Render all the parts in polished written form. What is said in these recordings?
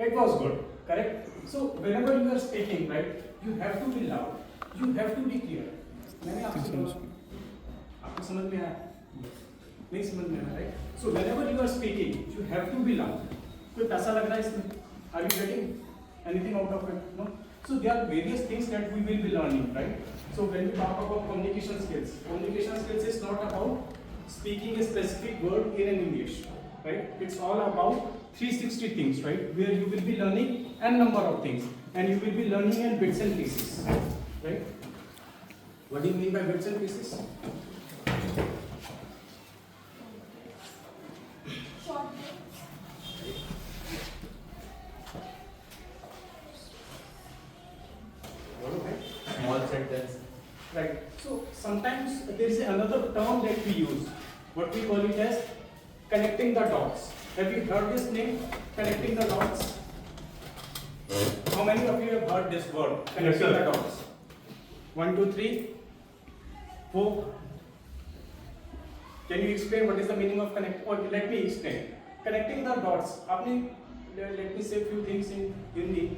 It was good, correct? So whenever you are speaking, right, you have to be loud, you have to be clear. मैंने आपसे बोला, आपको समझ में आया? नहीं समझ में आया, right? So whenever you are speaking, you have to be loud. कोई पैसा लग रहा है इसमें? Are you getting anything out of it? No. So there are various things that we will be learning, right? So when we talk about communication skills is not about speaking a specific word in an English, right? It's all about 360 things, right? Where you will be learning n number of things, and you will be learning in bits and pieces, right? What do you mean by bits and pieces? Small sentence. Right. So sometimes there is another term that we use. What we call it as connecting the dots. Have you heard this name? Connecting the dots. How many of you have heard this word? Connecting the dots. 1, 2, 3, 4. Can you explain what is the meaning of connect? Or let me explain. Connecting the dots. आपने let me say a few things in Hindi.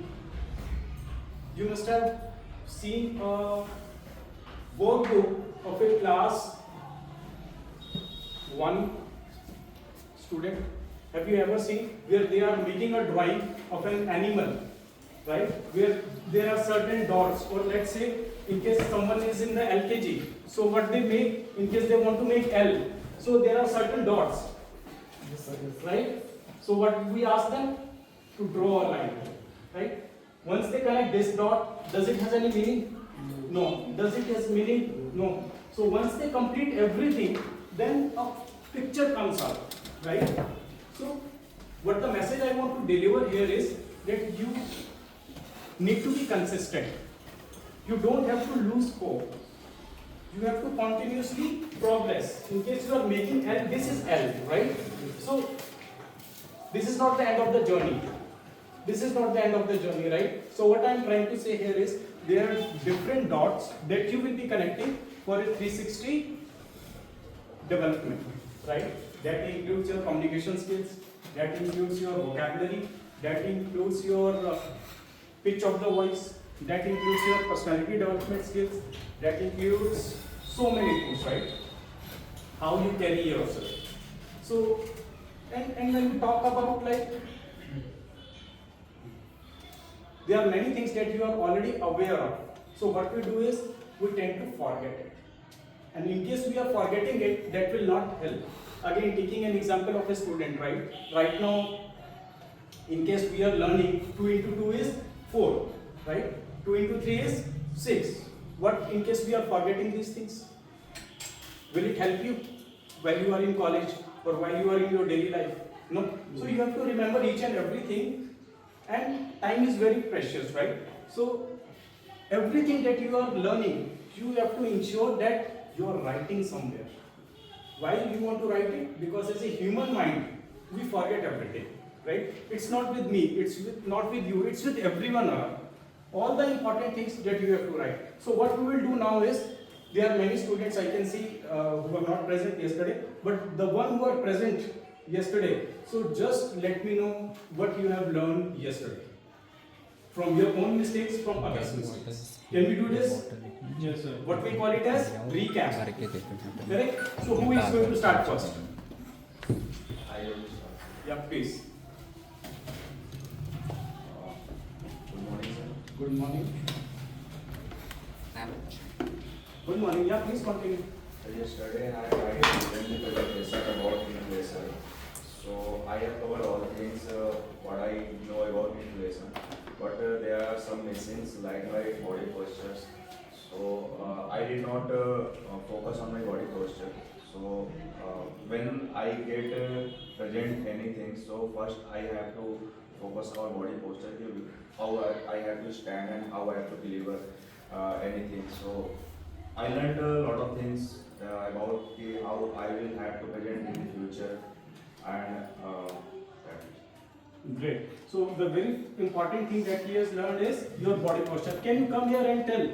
You must have seen a workbook of a class 1 student. Have you ever seen where they are making a drawing of an animal, right? Where there are certain dots, or let's say in case someone is in the LKG, so what they make, in case they want to make L, so there are certain dots, right? So what we ask them to draw a line, right? Once they connect this dot, does it has any meaning? No. Does it has meaning? No. So once they complete everything, then a picture comes out, right? So what the message I want to deliver here is that you need to be consistent. You don't have to lose hope. You have to continuously progress. In case you are making L, this is L, right? So this is not the end of the journey. This is not the end of the journey, right? So what I am trying to say here is there are different dots that you will be connecting for a 360 development, right? That includes your communication skills, that includes your vocabulary, that includes your pitch of the voice, that includes your personality development skills, that includes so many things, right? How you carry yourself. So, and when we talk about like, there are many things that you are already aware of. So what we do is we tend to forget it. And in case we are forgetting it, that will not help. Again, taking an example of a student, right? Right now, in case we are learning 2 into 2 is 4, right? 2 into 3 is 6. What in case we are forgetting these things? Will it help you while you are in college or while you are in your daily life? No. So you have to remember each and everything. And time is very precious, right? So everything that you are learning, you have to ensure that you are writing somewhere. Why you want to write it? Because as a human mind, we forget everything, right? It's not with me, not with you, it's with everyone around. All the important things that you have to write. So what we will do now is, there are many students I can see who were not present yesterday, but the one who are present yesterday, so just let me know what you have learned yesterday from your own mistakes, from others' mistakes. Can we do this? Yes, sir. What we call it as recap. Correct? So who is going to start first? I will start. Yeah, please. Good morning, sir. Good morning. Good morning. Yeah, please continue. Yesterday I tried to present the presentation about inflation. So I have covered all the things what I know about inflation, but there are some missings like my body postures. So I did not focus on my body posture. So when I get present anything, so first I have to focus on body posture, how I have to stand and how I have to deliver anything. So I learned a lot of things about how I will have to present in the future, and Great. So the very important thing that he has learned is your body posture. Can you come here and tell?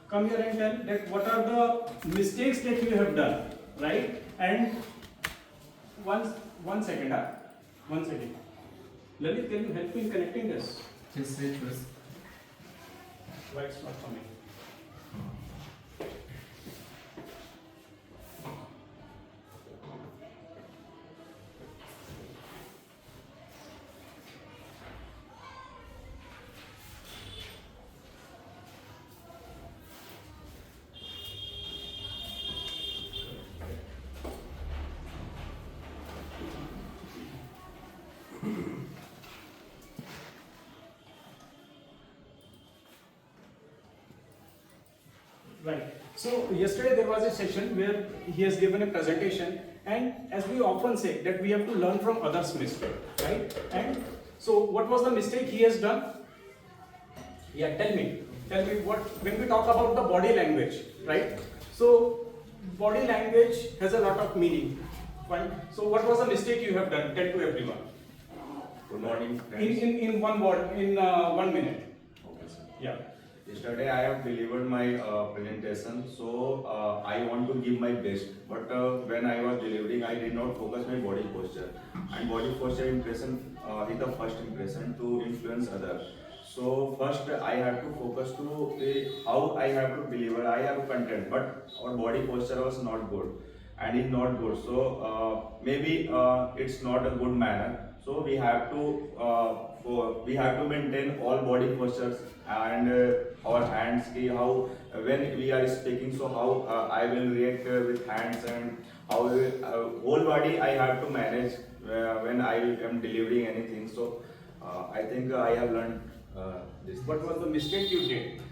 Come here and tell that what are the mistakes that you have done, right? And one second. Lalit, can you help me in connecting this? Just switch was. Why it's not coming? Right. So yesterday there was a session where he has given a presentation, and as we often say that we have to learn from others' mistake, right? And so what was the mistake he has done? Yeah, tell me what, when we talk about the body language, right? So body language has a lot of meaning, fine? So what was the mistake you have done? Tell to everyone. Good morning, In, friends. in one word, in 1 minute. Okay, sir. Yeah. Yesterday I have delivered my presentation, so I want to give my best. But when I was delivering, I did not focus my body posture. And body posture impression is the first impression to influence others. So first I have to focus to how I have to deliver. I have content, but our body posture was not good and is not good. So maybe it's not a good manner. So we have to maintain all body postures and our hands. How when we are speaking, so how I will react with hands, and how whole body I have to manage when I am delivering anything. So I think I have learned this. What was the mistake you did?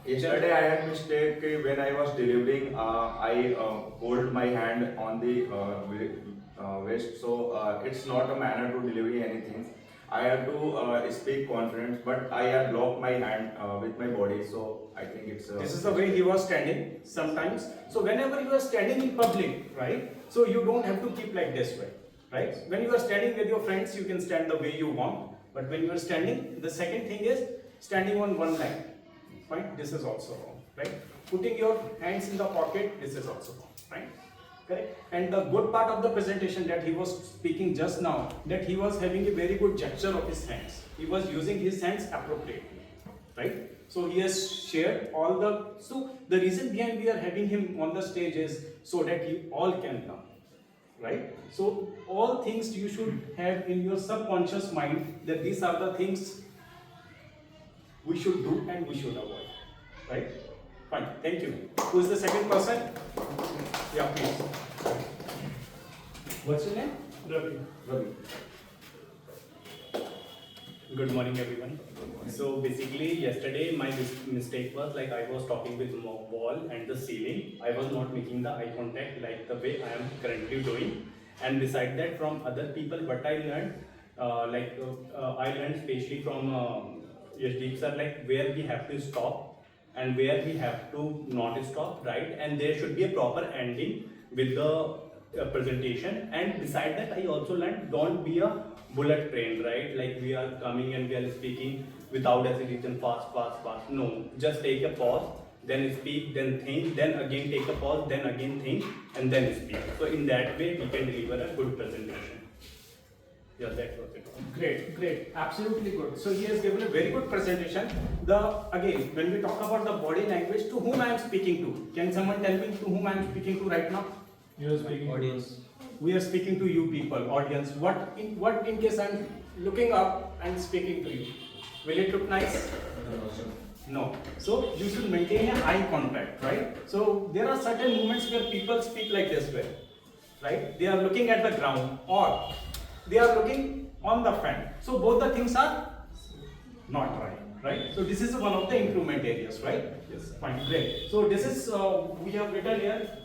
Yesterday I had mistake when I was delivering. I hold my hand on the waist, so it's not a manner to deliver anything. I have to speak confidence, but I have blocked my hand with my body, so I think it's. This is the way he was standing sometimes. So whenever you are standing in public, right? So you don't have to keep like this way, right? When you are standing with your friends, you can stand the way you want. But when you are standing, the second thing is standing on one leg. Fine. This is also wrong, right? Putting your hands in the pocket. This is also wrong, right? Correct. And the good part of the presentation that he was speaking just now, that he was having a very good gesture of his hands. He was using his hands appropriately, right? So he has shared all the. So the reason behind we are having him on the stage is so that you all can learn, right? So all things you should have in your subconscious mind that these are the things we should do and we should avoid, right? Fine. Thank you. Who is the second person? Yeah, please. What's your name? Ravi. Ravi. Good morning, everyone. So basically, yesterday my mistake was like I was talking with the wall and the ceiling. I was not making the eye contact like the way I am currently doing. And beside that, from other people, what I learned, I learned especially from Yashdeep sir, like where we have to stop and where we have to not stop, right? And there should be a proper ending with the presentation. And beside that, I also learned don't be a bullet train, right? Like we are coming and we are speaking without hesitation, fast. No, just take a pause, then speak, then think, then again take a pause, then again think, and then speak. So in that way, we can deliver a good presentation. Yeah, that was it. Great. Absolutely good. So he has given a very good presentation. Again, when we talk about the body language, to whom I am speaking to? Can someone tell me to whom I am speaking to right now? You are speaking audience. We are speaking to you people, audience. What in case I am looking up and speaking to you? Will it look nice? No. So you should maintain an eye contact, right? So there are certain moments where people speak like this way, right? They are looking at the ground or they are looking on the fan. So both the things are not right? So this is one of the improvement areas, right? Yes, sir. Fine, great. So this is we have written here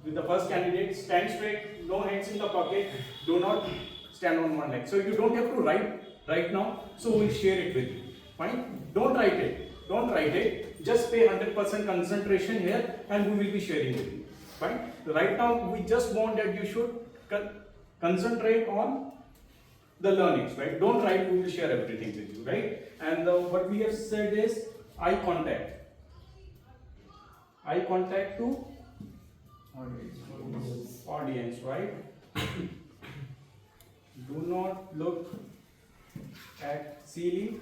with the first candidate: stand straight, no hands in the pocket, do not stand on one leg. So you don't have to write right now. So we'll share it with you. Fine. Don't write it. Just pay 100% concentration here, and we will be sharing with you. Fine. Right now we just want that you should concentrate on the learnings, right? Don't write, we will share everything with you, right? And what we have said is eye contact. Eye contact to audience, right? Do not look at ceiling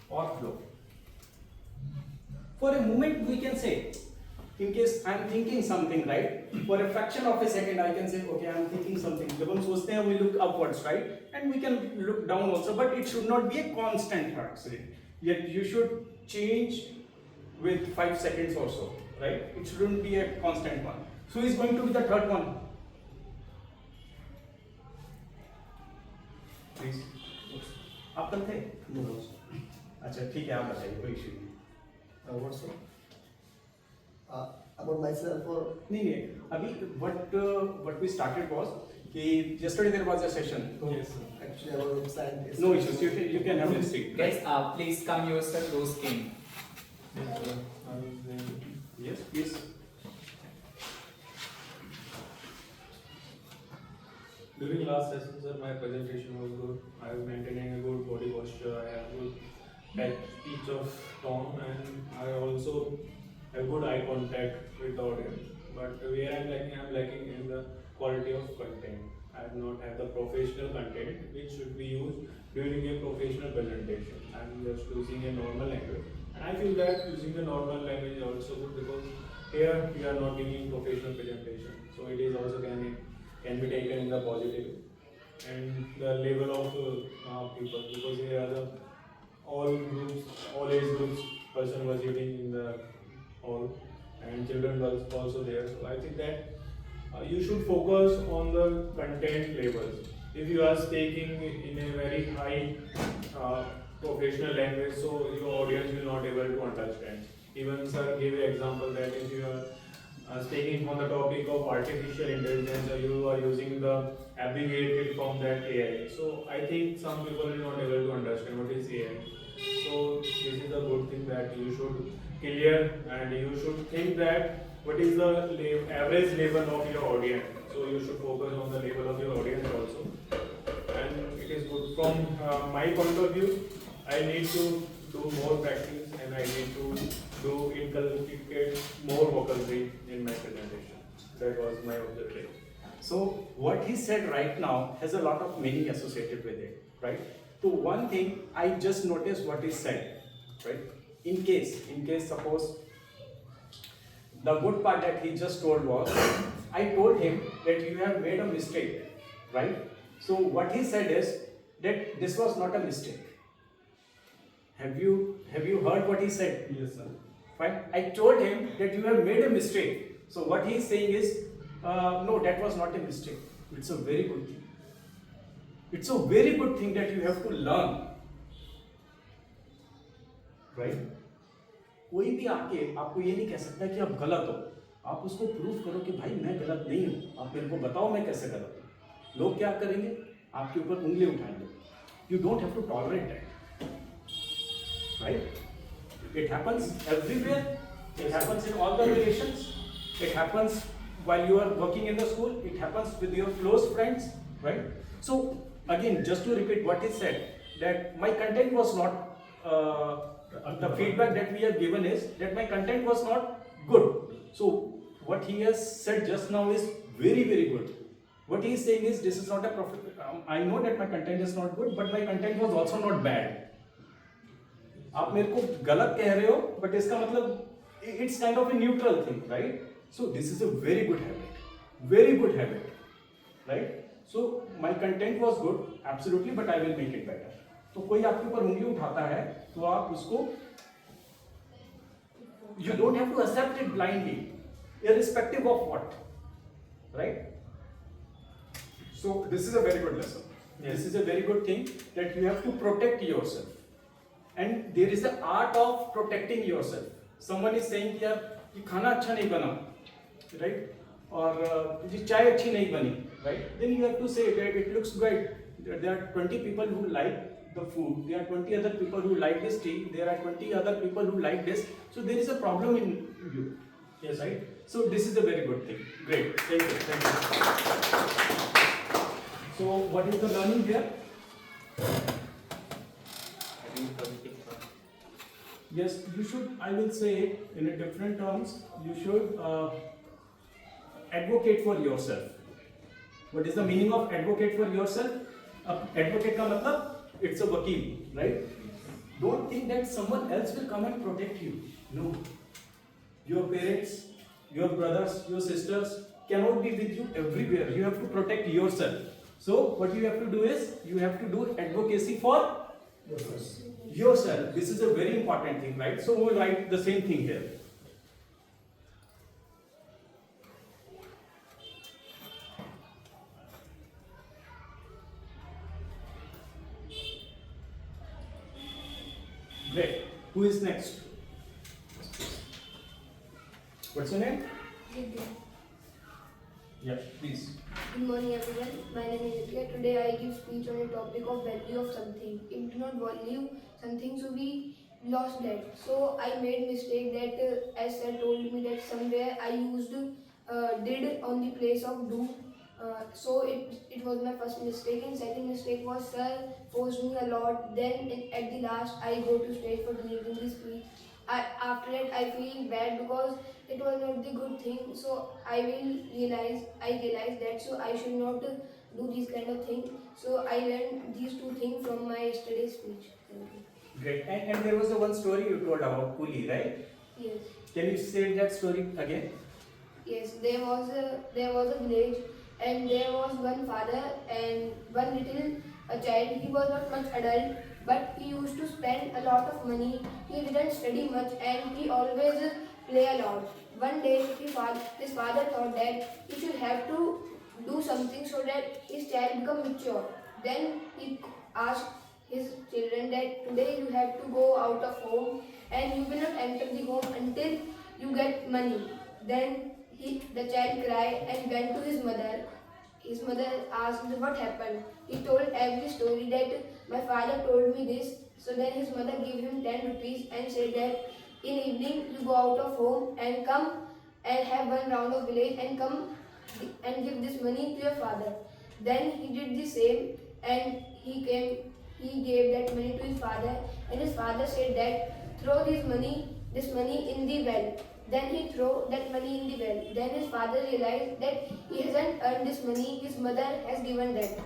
or floor. For a moment we can say, in case I am thinking something, right? For a fraction of a second I can say, okay, I am thinking something. जब हम सोचते हैं we look upwards, right? And we can look down also, but it should not be a constant thought. Yet you should change with 5 seconds or so, right? It shouldn't be a constant one. So is going to be the third one. Please. आप कल थे? अच्छा ठीक है, आप बताइए, कोई issue नहीं. What's up? About myself or नहीं अभी what we started was कि yesterday there was a session. Yes, sir. actually I was scientist. No issues. You can have a seat. Guys, please come yourself, those came. Yes, sir. I was there. Yes, please. During last session, sir, my presentation was good. I was maintaining a good body posture. I have good speech of tone, and I also have good eye contact with the audience. But where I'm lacking in the quality of content. I have not have the professional content which should be used during a professional presentation. I'm just using a normal language, and I feel that using the normal language is also good because here we are not giving professional presentation, so it is also can be taken in the positive and the level of people, because here are the all groups, all age groups person was sitting in the hall and children was also there. So I think that you should focus on the content levels. If you are speaking in a very high professional language, so your audience will not able to understand. Even sir gave an example that if you are speaking on the topic of artificial intelligence, you are using the abbreviated form that AI. So I think some people will not able to understand what is AI. So this is a good thing that you should clear, and you should think that what is the average level of your audience. So you should focus on the level of your audience also. And it is good from my point of view. I need to do more practice, and I need to inculcate more vocabulary in my presentation. That was my objective. So what he said right now has a lot of meaning associated with it, right? So one thing I just noticed what he said, right? In case suppose the good part that he just told was, I told him that you have made a mistake, right? So what he said is that this was not a mistake. Have you heard what he said? Yes, sir. Fine. I told him that you have made a mistake. So what he is saying is, no, that was not a mistake. It's a very good thing. It's a very good thing that you have to learn, right? कोई भी आके आपको ये नहीं कह सकता कि आप गलत हो. आप उसको प्रूव करो कि भाई मैं गलत नहीं हूँ. आप मेरे को बताओ मैं कैसे गलत हूँ. लोग क्या करेंगे? आपके ऊपर उंगली उठाएंगे. You don't have to tolerate that. Right? It happens everywhere. It happens in all the relations. It happens while you are working in the school. It happens with your close friends, right? So again, just to repeat what he said, that my content was not. The feedback that we have given is that my content was not good. So what he has said just now is very, very good. What he is saying is this is not a profit. I know that my content is not good, but my content was also not bad. आप मेरे को गलत कह रहे हो, but इसका मतलब it's kind of a neutral thing, right? So this is a very good habit, right? So my content was good, absolutely, but I will make it better. तो कोई आपके ऊपर उंगली उठाता है, तो आप उसको you don't have to accept it blindly, irrespective of what, right? So this is a very good lesson. Yes. This is a very good thing that you have to protect yourself. And there is the art of protecting yourself. Someone is saying कि यार ये खाना अच्छा नहीं बना, right? और ये चाय अच्छी नहीं बनी, right? Then you have to say that it looks good. There are 20 people who like the food. There are 20 other people who like this tea. There are 20 other people who like this. So there is a problem in you. Yes, right? So this is a very good thing. Great. Thank you. So what is the learning here? Yes, you should, I will say in a different terms, you should advocate for yourself. What is the meaning of advocate for yourself? Advocate का मतलब it's a वकील, right? Don't think that someone else will come and protect you. No. Your parents, your brothers, your sisters cannot be with you everywhere. You have to protect yourself. So what you have to do is you have to do advocacy for yourself. This is a very important thing, right? So we'll write the same thing here. Great. Who is next? What's your name? Vidya. Yeah, please. Good morning everyone. My name is Vidya. Today I give speech on a topic of value of something. If we do not value something, so we lost that. So I made mistake that as sir told me that somewhere I used did on the place of do. So it was my first mistake. And second mistake was sir forced me a lot. Then at the last I go to stage for delivering the speech. After that I feel bad because it was not the good thing. So I realized that so I should not do this kind of thing. So I learned these two things from my yesterday's speech. Thank you. Great. And there was the one story you told about Kuli, right? Yes. Can you say that story again? Yes, there was a village and there was one father and one little child. He was not much adult, but he used to spend a lot of money. He didn't study much and he always play a lot. One day his father thought that he should have to do something so that his child become mature. Then he asked his children that today you have to go out of home and you will not enter the home until you get money. Then the child cried and went to his mother. His mother asked what happened. He told every story that my father told me this. So then his mother gave him 10 rupees and said that in evening you go out of home and come and have one round of village and come and give this money to your father. Then he did the same and he gave that money to his father and his father said that throw this money in the well. Then he threw that money in the well. Then his father realized that he hasn't earned this money, his mother has given that.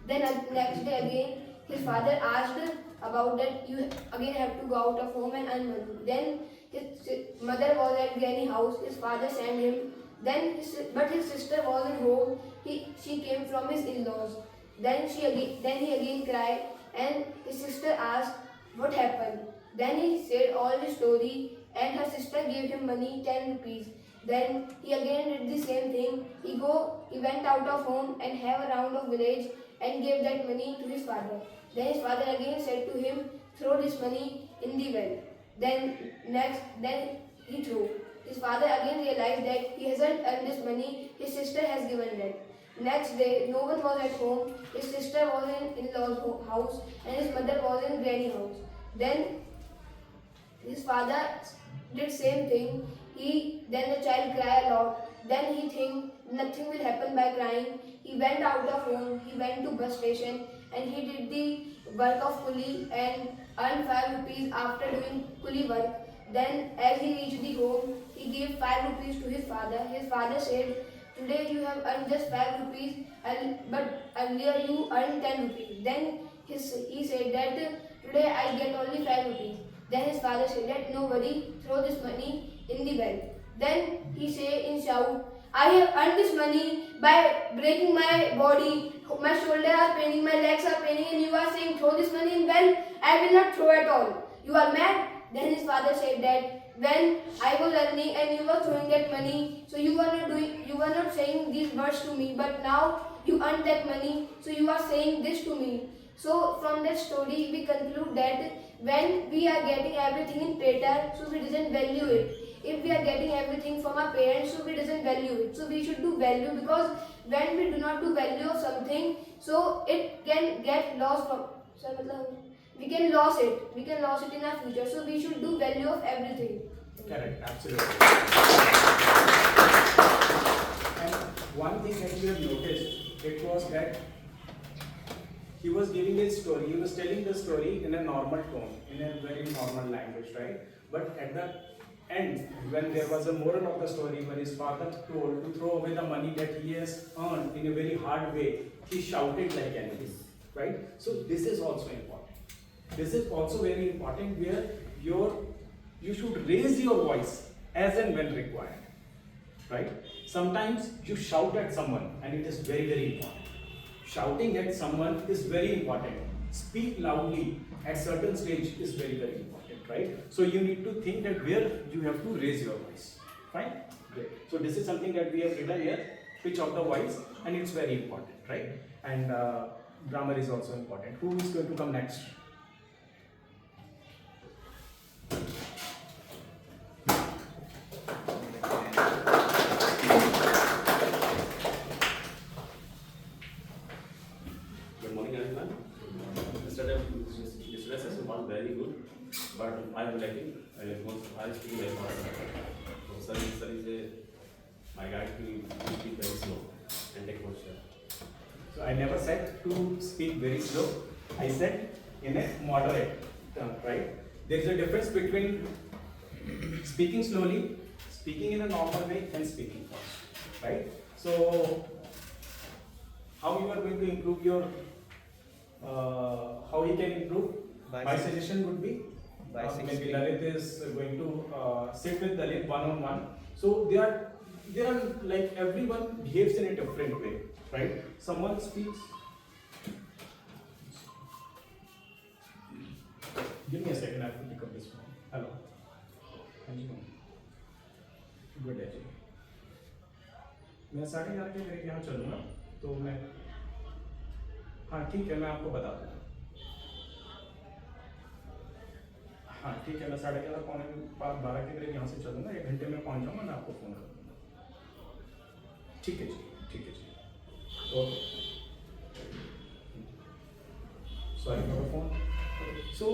Then next day again, his father asked about that you again have to go out of home and earn money. Then his mother was at granny house, his father sent him. But his sister wasn't home, she came from his in-laws. Then he again cried and his sister asked what happened. Then he said all the story and her sister gave him money 10 rupees. Then he again did the same thing. He went out of home and have a round of village and gave that money to his father. Then his father again said to him, throw this money in the well. Then he threw. His father again realized that he hasn't earned this money, his sister has given that. Next day, no one was at home, his sister was in in-law's house and his mother was in granny house. Then his father did same thing. Then the child cried a lot. Then he think nothing will happen by crying. He went out of home. He went to bus station and he did the work of coolie and earned 5 rupees after doing coolie work. Then as he reached the home, he gave 5 rupees to his father. His father said, today you have earned just 5 rupees, but earlier you earned 10 rupees. Then he said that today I get only 5 rupees. Then his father said that no worry, throw this money in the well. Then he said in shout, I have earned this money by breaking my body. My shoulders are paining, my legs are paining, and you are saying throw this money in well. I will not throw at all. You are mad? Then his father said that when I was earning and you were throwing that money, so you were not saying these words to me, but now you earned that money, so you are saying this to me. So from that story we conclude that when we are getting everything in paper, so we doesn't value it. If we are getting everything from our parents, so we doesn't value it. So we should do value, because when we do not do value of something, so it can get lost from. We can lose it. We can lose it in our future. So we should do value of everything. Correct, absolutely. And one thing that you have noticed, it was that he was giving his story, he was telling the story in a normal tone, in a very normal language, right? But at the And when there was a moral of the story, when his father told to throw away the money that he has earned in a very hard way, he shouted like anything, right? So this is also important. This is also very important where you should raise your voice as and when required, right? Sometimes you shout at someone and it is very, very important. Shouting at someone is very important. Speak loudly at certain stage is very, very important, right? So you need to think that where you have to raise your voice. Fine? Great. So this is something that we have written here, pitch of the voice, and it's very important, right? And grammar is also important. Who is going to come next? Good morning, everyone. Yesterday session was very good, but I am lacking. I speak very fast. So, sir is my guide to speak very slow and take posture. So I never said to speak very slow. I said in a moderate term, right? There is a difference between speaking slowly, speaking in a normal way, and speaking fast, right? So how you are going to improve your how he can improve? My suggestion would be maybe Lalit is going to sit with Lalit one-on-one. So they are like everyone behaves in a different way, right? Someone speaks. Give me a second, I have to pick up this phone. Hello. Good day जी। मैं 11:30 के करीब यहाँ चलूँगा तो मैं हाँ ठीक है मैं आपको बता दूँगा। हाँ ठीक है मैं 11:30 12 के करीब यहाँ से चलूँगा 1 घंटे में पहुँच जाऊँगा मैं आपको फ़ोन कर दूँगा। ठीक है जी okay sorry for the phone. So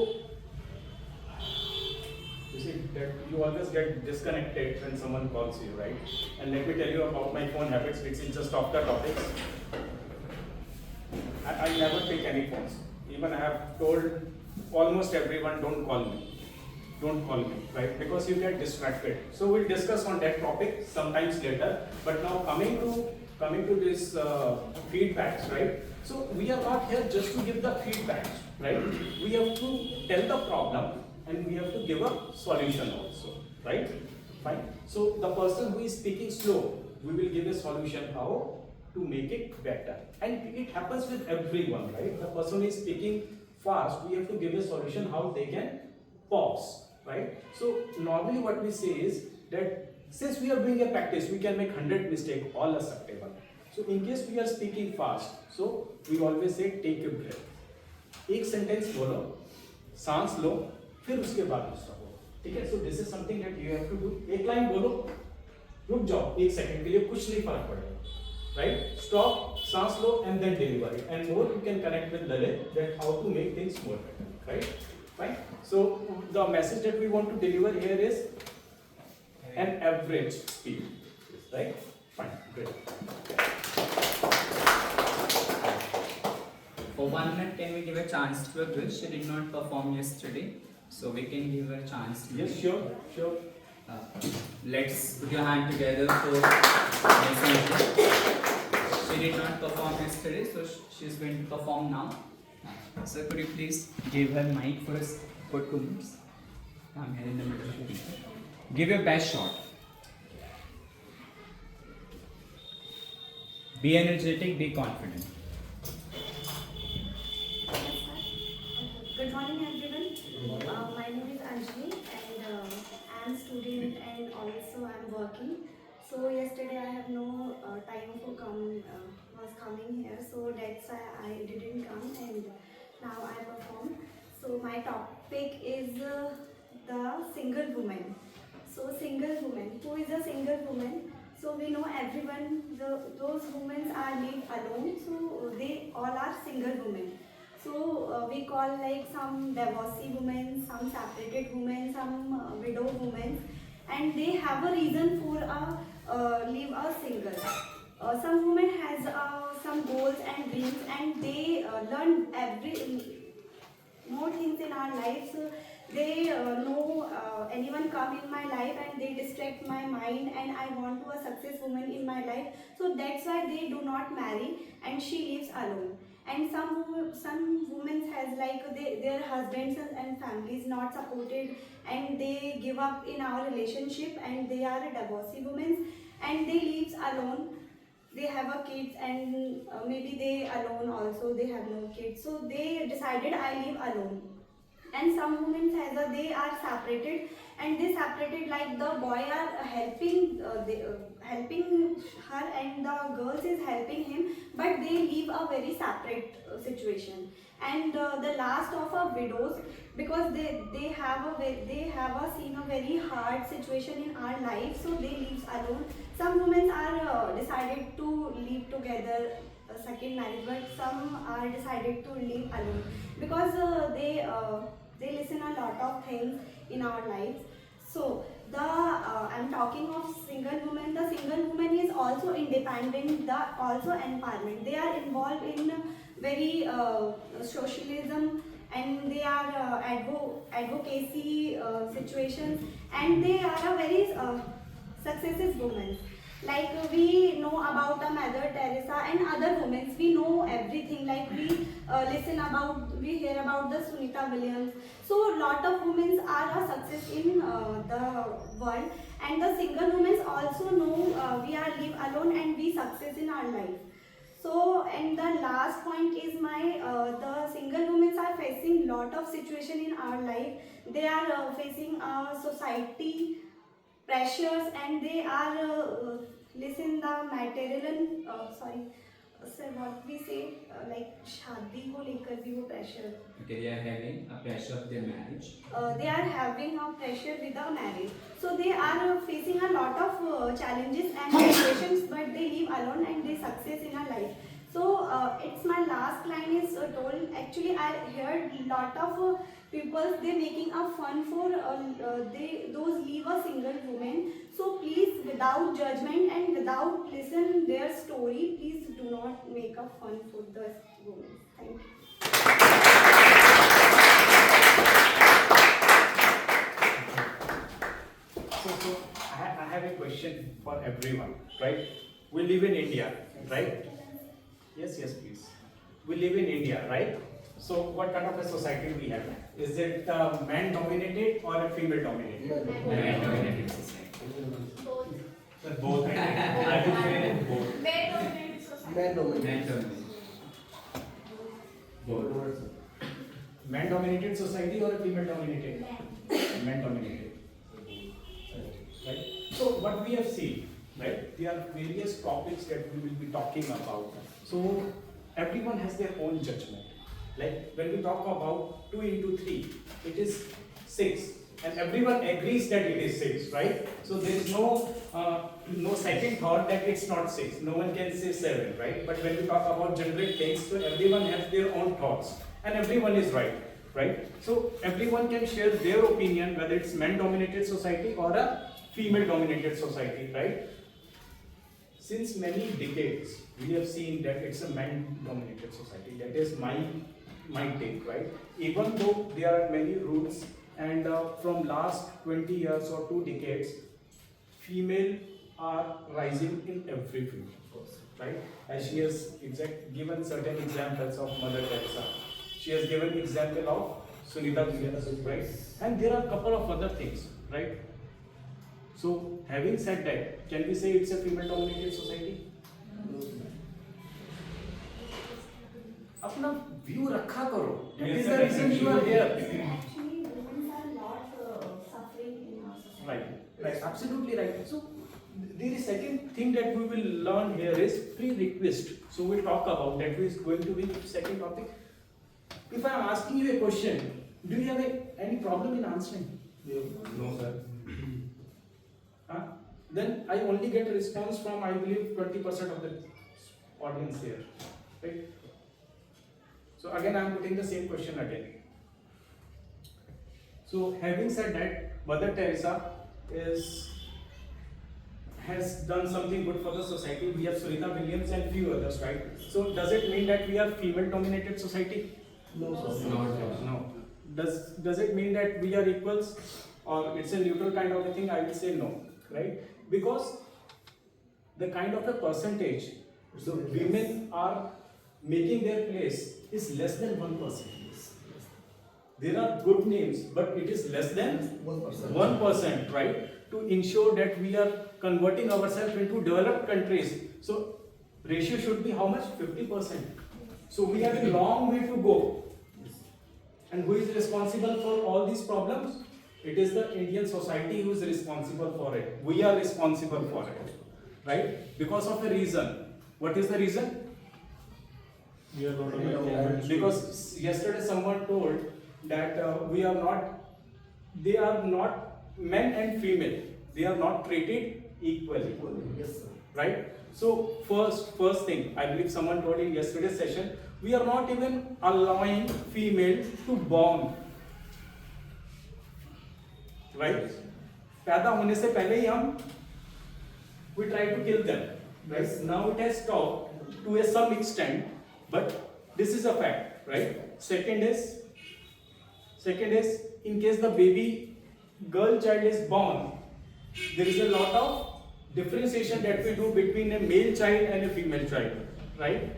you see that you always get disconnected when someone calls you, right? And let me tell you about my phone habits, which is just off the topic. I never take any phones. Even I have told almost everyone, don't call me, right? Because you get distracted. So we'll discuss on that topic sometimes later. But now coming to this feedbacks, right? So we are not here just to give the feedbacks, right? We have to tell the problem. And we have to give a solution also, right? Fine. So the person who is speaking slow, we will give a solution how to make it better. And it happens with everyone, right? The person who is speaking fast, we have to give a solution how they can pause, right? So normally what we say is that since we are doing a practice, we can make 100 mistakes, all acceptable. So in case we are speaking fast, so we always say take a breath. एक sentence बोलो, सांस लो, फिर उसके बाद दूसरा बोलो, ठीक है? So this is something that you have to do. एक लाइन बोलो, रुक जाओ 1 सेकंड के लिए, कुछ नहीं फर्क पड़ेगा, राइट? स्टॉप, सांस लो and then deliver it and more you can connect with Lalit that how to make things more better, right? Fine. So the message that we want to deliver here is an average speed, right? Fine, great. For 1 minute, can we give a chance to a girl? She did not perform yesterday, so we can give her a chance. Yes, sure. Let's put your hand together for Nancy. She did not perform yesterday, so she's going to perform now. Sir, could you please give her mic for 2 minutes? I'm here in the middle. Give your best shot. Be energetic, be confident. Good morning, everyone. My name is Anjali, and I am student and also I am working. So yesterday I have no time for coming here, so that's why I didn't come, and now I perform. So my topic is the single woman. So single woman. Who is a single woman? So we know everyone. Those women are live alone. So they all are single women. So we call like some divorcee women, some separated women, some widow women, and they have a reason for live a single. Some women has some goals and dreams, and they learn more things in our lives. They know anyone anyone come in my life and they distract my mind and I want to a success woman in my life. So that's why they do not marry and she lives alone. And some women has like their husbands and families not supported and they give up in our relationship and they are a divorcee women and they lives alone. They have a kids and maybe they alone also, they have no kids, so they decided I live alone. And some women has they are separated and they separated like the boy are helping helping her and the girls is helping him, but they live a very separate situation. And the last of a widows, because they have seen a very hard situation in our life, so they live alone. Some women are decided to live together, second marriage, but some are decided to live alone because they listen a lot of things in our lives. So I'm talking of single women. The single woman is also independent, also empowerment. They are involved in very socialism and they are advocacy situations, and they are a very successive women. Like we know about Mother Teresa and other women, we know everything. Like we we hear about the Sunita Williams. So lot of women are a success in the world, and the single women also know we are live alone and we success in our life. So, and the last point is the single women are facing lot of situation in our life. They are facing society pressures and they are listen the material sir what we say like शादी को लेकर भी वो pressure. Okay, they are having a pressure of their marriage. They are having a pressure with the marriage, so they are facing a lot of challenges and situations, but they live alone and they success in a life. So it's my last line is told. Actually, I heard lot of people they making a fun for those leave a single woman. So please, without judgment and without listen their story, please do not make a fun for the women. Thank you. So I have a question for everyone, right? We live in India, right? Yes, please. We live in India, right? So what kind of a society we have? Is it man dominated or a female dominated? Man dominated society. Both. I would say both. Man dominated. Man dominated. Both. Man dominated society or a female dominated? Man dominated. Right? So what we have seen, right? There are various topics that we will be talking about. So everyone has their own judgment. Like when we talk about 2 into 3, it is 6, and everyone agrees that it is 6, right? So there is no second thought that it's not 6. No one can say 7, right? But when we talk about generic things, so everyone has their own thoughts, and everyone is right, right? So everyone can share their opinion, whether it's man-dominated society or a female-dominated society, right? Since many decades, we have seen that it's a man-dominated society. That is my take, right? Even though there are many rules, and from last 20 years or 2 decades, female are rising in every field, right? As she has given certain examples of Mother Teresa, she has given example of Sunita Williams, right? And there are a couple of other things, right? So, having said that, can we say it's a female-dominated society? अपना view रखा करो. That is the reason you are here. Actually, women are not suffering in our society. Right, absolutely right. So, the second thing that we will learn here is pre-request. So, we'll talk about that. Is going to be second topic. If I am asking you a question, do you have any problem in answering? No, sir. Then I only get a response from, I believe, 20% of the audience here, right? So again, I am putting the same question again. So having said that, Mother Teresa has done something good for the society. We have Sunita Williams and few others, right? So does it mean that we are female-dominated society? No, sir. No. No. Does it mean that we are equals? or it's a neutral kind of a thing, I will say no, right? Because the kind of a percentage the women are making their place is less than 1%. There are good names, but it is less than 1%, right? To ensure that we are converting ourselves into developed countries. So ratio should be how much? 50%. So we have a long way to go. And who is responsible for all these problems? It is the Indian society who is responsible for it. We are responsible for it, right? Because of a reason. What is the reason? We are not a movement. Because yesterday someone told that we are not, they are not men and female. They are not treated equally. Yes, sir. Right? So first thing, I believe someone told in yesterday's session, we are not even allowing female to born. Right? पैदा होने से पहले ही हम we try to kill them. Right? Now it has stopped to a some extent, but this is a fact, right? Second is in case the baby girl child is born, there is a lot of differentiation that we do between a male child and a female child, right?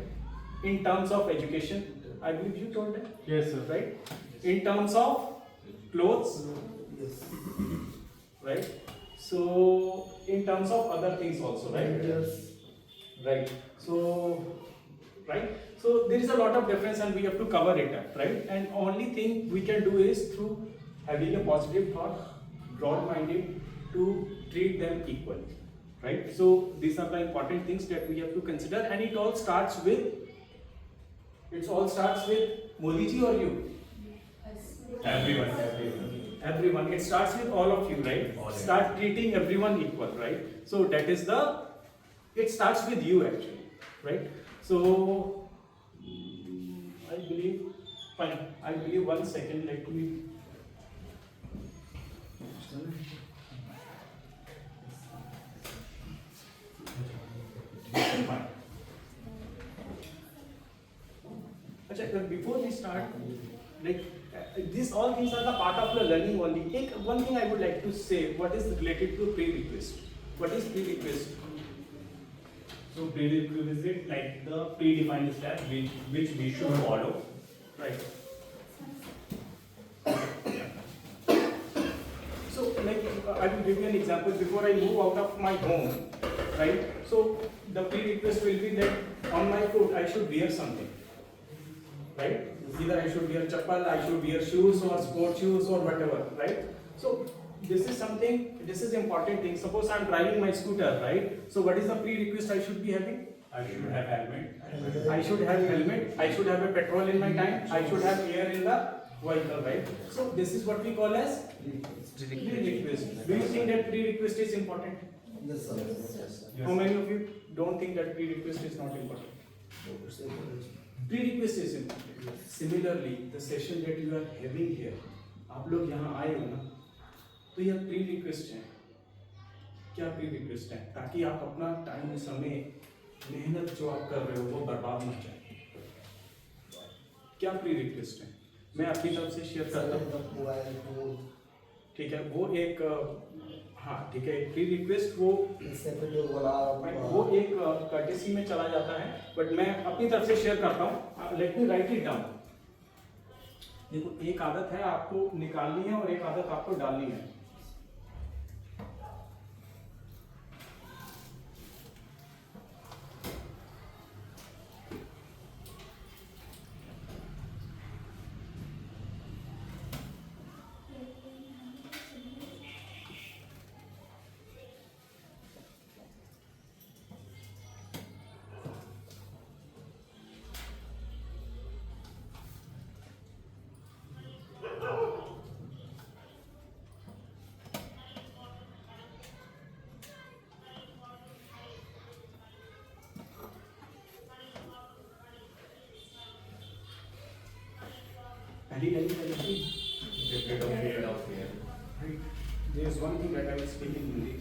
In terms of education, I believe you told that, Yes, sir. right? In terms of clothes, Yes. right? So in terms of other things also, right? Yes. Right. So, right. So there is a lot of difference, and we have to cover it up, right? And only thing we can do is through having a positive thought, broad-minded, to treat them equally, right? So these are the important things that we have to consider, and it all starts with. It all starts with Modi ji or you? Everyone. It starts with all of you, right? Start treating everyone equal, right? So that is the. It starts with you actually, right? So I believe. Fine. I believe 1 second. Let me. Fine. Achha, before we start, like these all things are the part of the learning only. One thing I would like to say, what is related to pre-request? What is pre-request? So prerequisite like the predefined step which we should follow. Right. So like I will give you an example. Before I move out of my home, right? So the pre-request will be that on my foot I should wear something, right? Either I should wear chappal, I should wear shoes or sport shoes or whatever, right? So this is something, this is important thing. Suppose I am driving my scooter, right? So what is the pre-request I should be having? I should have helmet. I should have helmet, I should have a petrol in my tank, I should have air in the vehicle, right? So this is what we call as pre-request. Do you think that pre-request is important? Yes, sir. How many of you don't think that pre-request is not important? Pre-request is important. Similarly, the session that you are having here, आप लोग यहाँ आए हो ना, तो यह pre-request है. क्या pre-request है? ताकि आप अपना टाइम, समय, मेहनत जो आप कर रहे हो वो बर्बाद ना जाए. क्या pre-request है? मैं आपकी तरफ से शेयर करता हूँ. ठीक है, वो एक हाँ ठीक है, pre-request वो एक courtesy में चला जाता है, बट मैं अपनी तरफ से शेयर करता हूँ. Let me write it down. देखो, एक आदत है आपको निकालनी है और एक आदत आपको डालनी है. Get rid of fear. Right. There is one thing that I will speak in Hindi.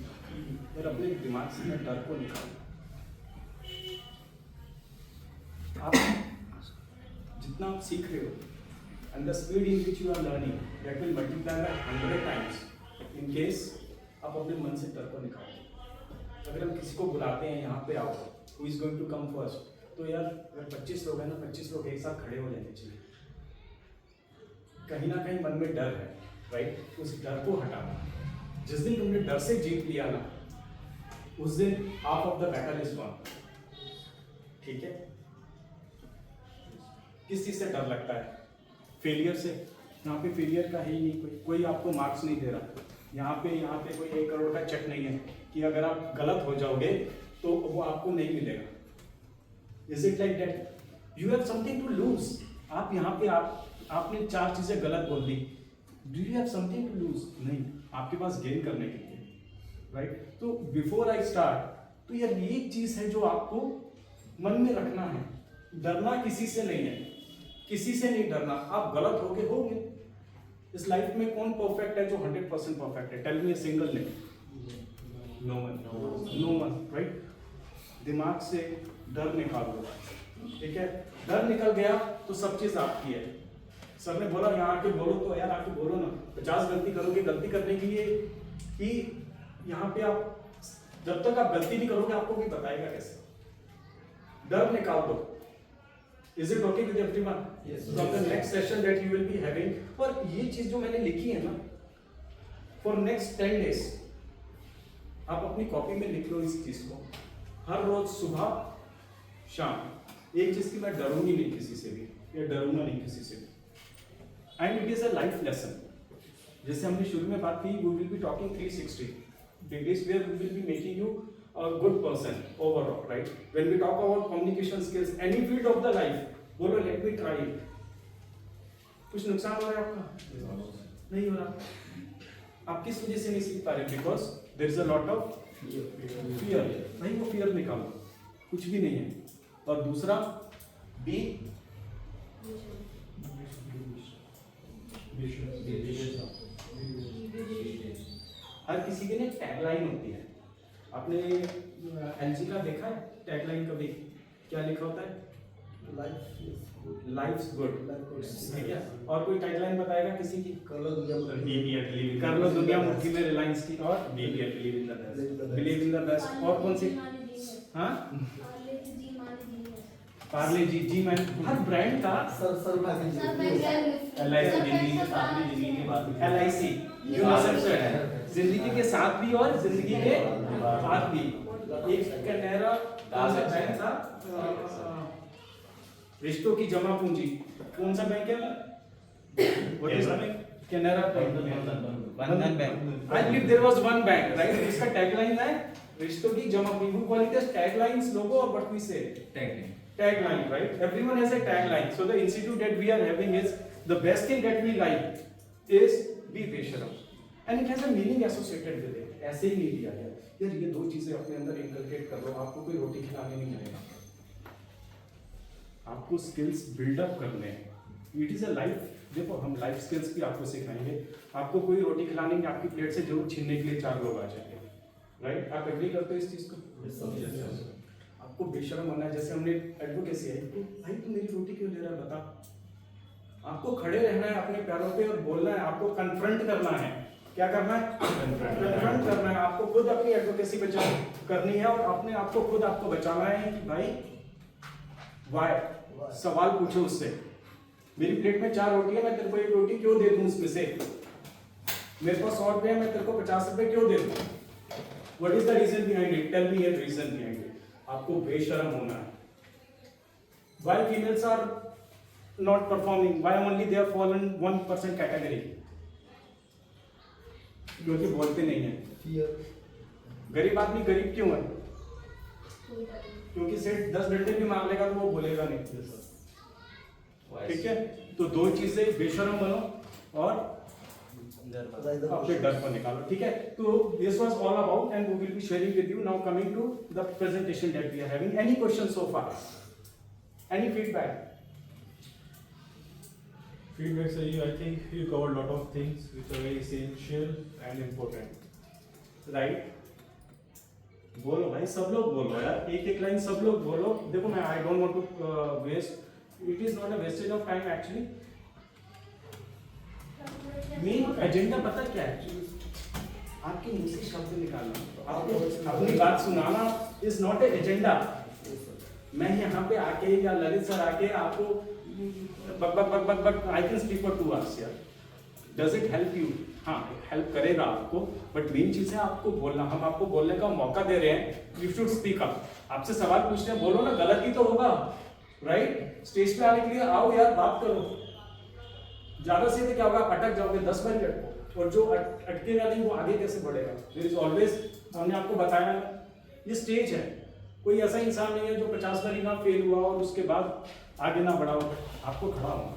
यार अपने दिमाग से मैं डर को निकाल. आप जितना आप सीख रहे हो, and the speed in which you are learning, that will multiply by 100 times. In case आप अपने मन से डर को निकालो। अगर हम किसी को बुलाते हैं यहाँ पे आओ, who is going to come first, तो यार अगर 25 लोग हैं ना, 25 लोग एक साथ खड़े हो जाने चाहिए। कहीं ना कहीं मन में डर है, राइट? उस डर को हटाना। जिस दिन तुमने डर से जीत लिया ना, उस दिन half of the battle is one. ठीक है? किस चीज से डर लगता है? फेलियर से। यहाँ पे फेलियर का ही नहीं, कोई आपको मार्क्स नहीं दे रहा। यहाँ पे कोई 1 करोड़ का चेक नहीं है कि अगर आप गलत हो जाओगे तो वो आपको नहीं मिलेगा। Is it like that? You have something to lose. आप यहाँ पे आपने 4 चीजें गलत बोल दी, do you have something to lose? नहीं, आपके पास गेन करने के लिए, राइट? तो बिफोर आई स्टार्ट, तो यार ये एक चीज है जो आपको मन में रखना है। डरना किसी से नहीं है, किसी से नहीं डरना। आप गलत होगे। इस लाइफ में कौन परफेक्ट है जो 100% परफेक्ट है? Tell me a single name. No one, right? दिमाग से डर निकाल दो, ठीक है? डर निकल गया तो सब चीज आपकी है। सर ने बोला यहाँ आके बोलो, तो यार आके बोलो ना। 50 गलती करोगे गलती करने के लिए कि यहाँ पे आप जब तक आप गलती नहीं करोगे आपको भी बताएगा कैसे। डर निकाल दो। Is it okay with everyone? Yes. From the next session that you will be having, और ये चीज जो मैंने लिखी है ना, for next 10 days, आप अपनी कॉपी में लिख लो इस चीज को। हर रोज सुबह शाम एक चीज की मैं डरूंगी नहीं किसी से भी, या डरूंगा नहीं किसी से भी। And it is a life lesson. जैसे हमने शुरू में बात की, we will be talking 360 degrees where we will be making you a good person overall, right? When we talk about communication skills, any field of the life, बोलो let me try it. कुछ नुकसान हो रहा है आपका? नहीं हो रहा। आप किस वजह से नहीं सीख पा रहे? Because there is a lot of fear. नहीं, वो fear निकालो, कुछ भी नहीं है। और दूसरा be हर किसी की ना टैगलाइन होती है। आपने एलजी का देखा है टैगलाइन कभी? क्या लिखा होता है? लाइफ्स गुड, ठीक है? और कोई टैगलाइन बताएगा किसी की? कर लो दुनिया मुट्ठी में रिलायंस की, और बिलीव इन द बेस्ट। और कौन सी? हाँ, पार्ले जी मैन। हर ब्रांड का LIC जिंदगी के साथ भी और जिंदगी के बाद भी। एक कैनेरा बैंक था, रिश्तों की जमा पूंजी। कौन सा बैंक है? Canara Bandhan bank. I believe there was one bank, right? इसका टैगलाइन है रिश्तों की जमा पूंजी। We call it as taglines, logos, और what we say tagline, right? Everyone has a tagline. So the institute that we are having is the best thing that we like is be बेशरम, and it has a meaning associated with it. ऐसे ही नहीं दिया गया यार। ये 2 चीजें अपने अंदर इनकलकेट कर लो, आपको कोई रोटी खिलाने नहीं आएगा। आपको स्किल्स बिल्डअप करने हैं। It is a life. देखो, हम लाइफ स्किल्स भी आपको सिखाएंगे। आपको कोई रोटी खिलाने नहीं, आपकी प्लेट से जरूर छीनने के लिए 4 लोग आ जाएंगे, राइट? आप एग्री करते हो इस चीज को? आपको बेशरम होना है। जैसे हमने एडवोकेसी है, तो भाई तू मेरी रोटी क्यों ले रहा है बता। आपको खड़े रहना है अपने पैरों पे और बोलना है। आपको कन्फ्रंट करना है। क्या करना है? कन्फ्रंट करना है। आपको खुद अपनी एडवोकेसी करनी है और अपने आप को खुद आपको बचाना है कि भाई वाई। सवाल पूछो उससे। मेरी प्लेट में 4 रोटी है, मैं तेरे को 1 रोटी क्यों दे दूं उसमें से? मेरे पास 100 रुपए है, मैं तेरे को 50 रुपए क्यों दे दूं? What is the reason behind it? Tell me a reason behind it. आपको बेशरम होना है। Why females are not performing? Why only they are fallen 1% category? क्योंकि बोलते नहीं है। गरीब आदमी गरीब क्यों है? क्योंकि सेठ 10 डंडे भी मार लेगा तो वो बोलेगा नहीं, ठीक है? तो 2 चीजें, बेशरम बनो और अपने डर को निकालो, ठीक है? तो this was all about, and we will be sharing with you. Now coming to the presentation that we are having. Any questions so far? Any feedback? Feedback, sir, I think you covered a lot of things which are very essential and important. Right? बोलो भाई, सब लोग बोलो यार, एक line सब लोग बोलो। देखो, मैं I don't want to waste. It is not a wastage of time actually. Main agenda पता क्या है? आपके मुंह से शब्द निकालना, आपको अपनी बात सुनाना इज नॉट ए एजेंडा। मैं यहाँ पे आके या ललित सर आके आपको बक बक बक बक बक I can speak for 2 hours यार, डज इट हेल्प यू? हाँ, हेल्प करेगा आपको, बट मेन चीज है आपको बोलना। हम आपको बोलने का मौका दे रहे हैं, यू शुड स्पीक अप। आपसे सवाल पूछते हैं, बोलो ना, गलत ही तो होगा, राइट? स्टेज पे आने के लिए आओ यार, बात करो। ज्यादा से क्या होगा, आप अटक जाओगे 10 बार अटको, और जो अटकेगा नहीं वो आगे कैसे बढ़ेगा? देयर इज ऑलवेज, हमने आपको बताया ये स्टेज है, कोई ऐसा इंसान नहीं है जो 50 बार ना फेल हुआ और उसके बाद आगे ना बढ़ा हो, आपको खड़ा होना,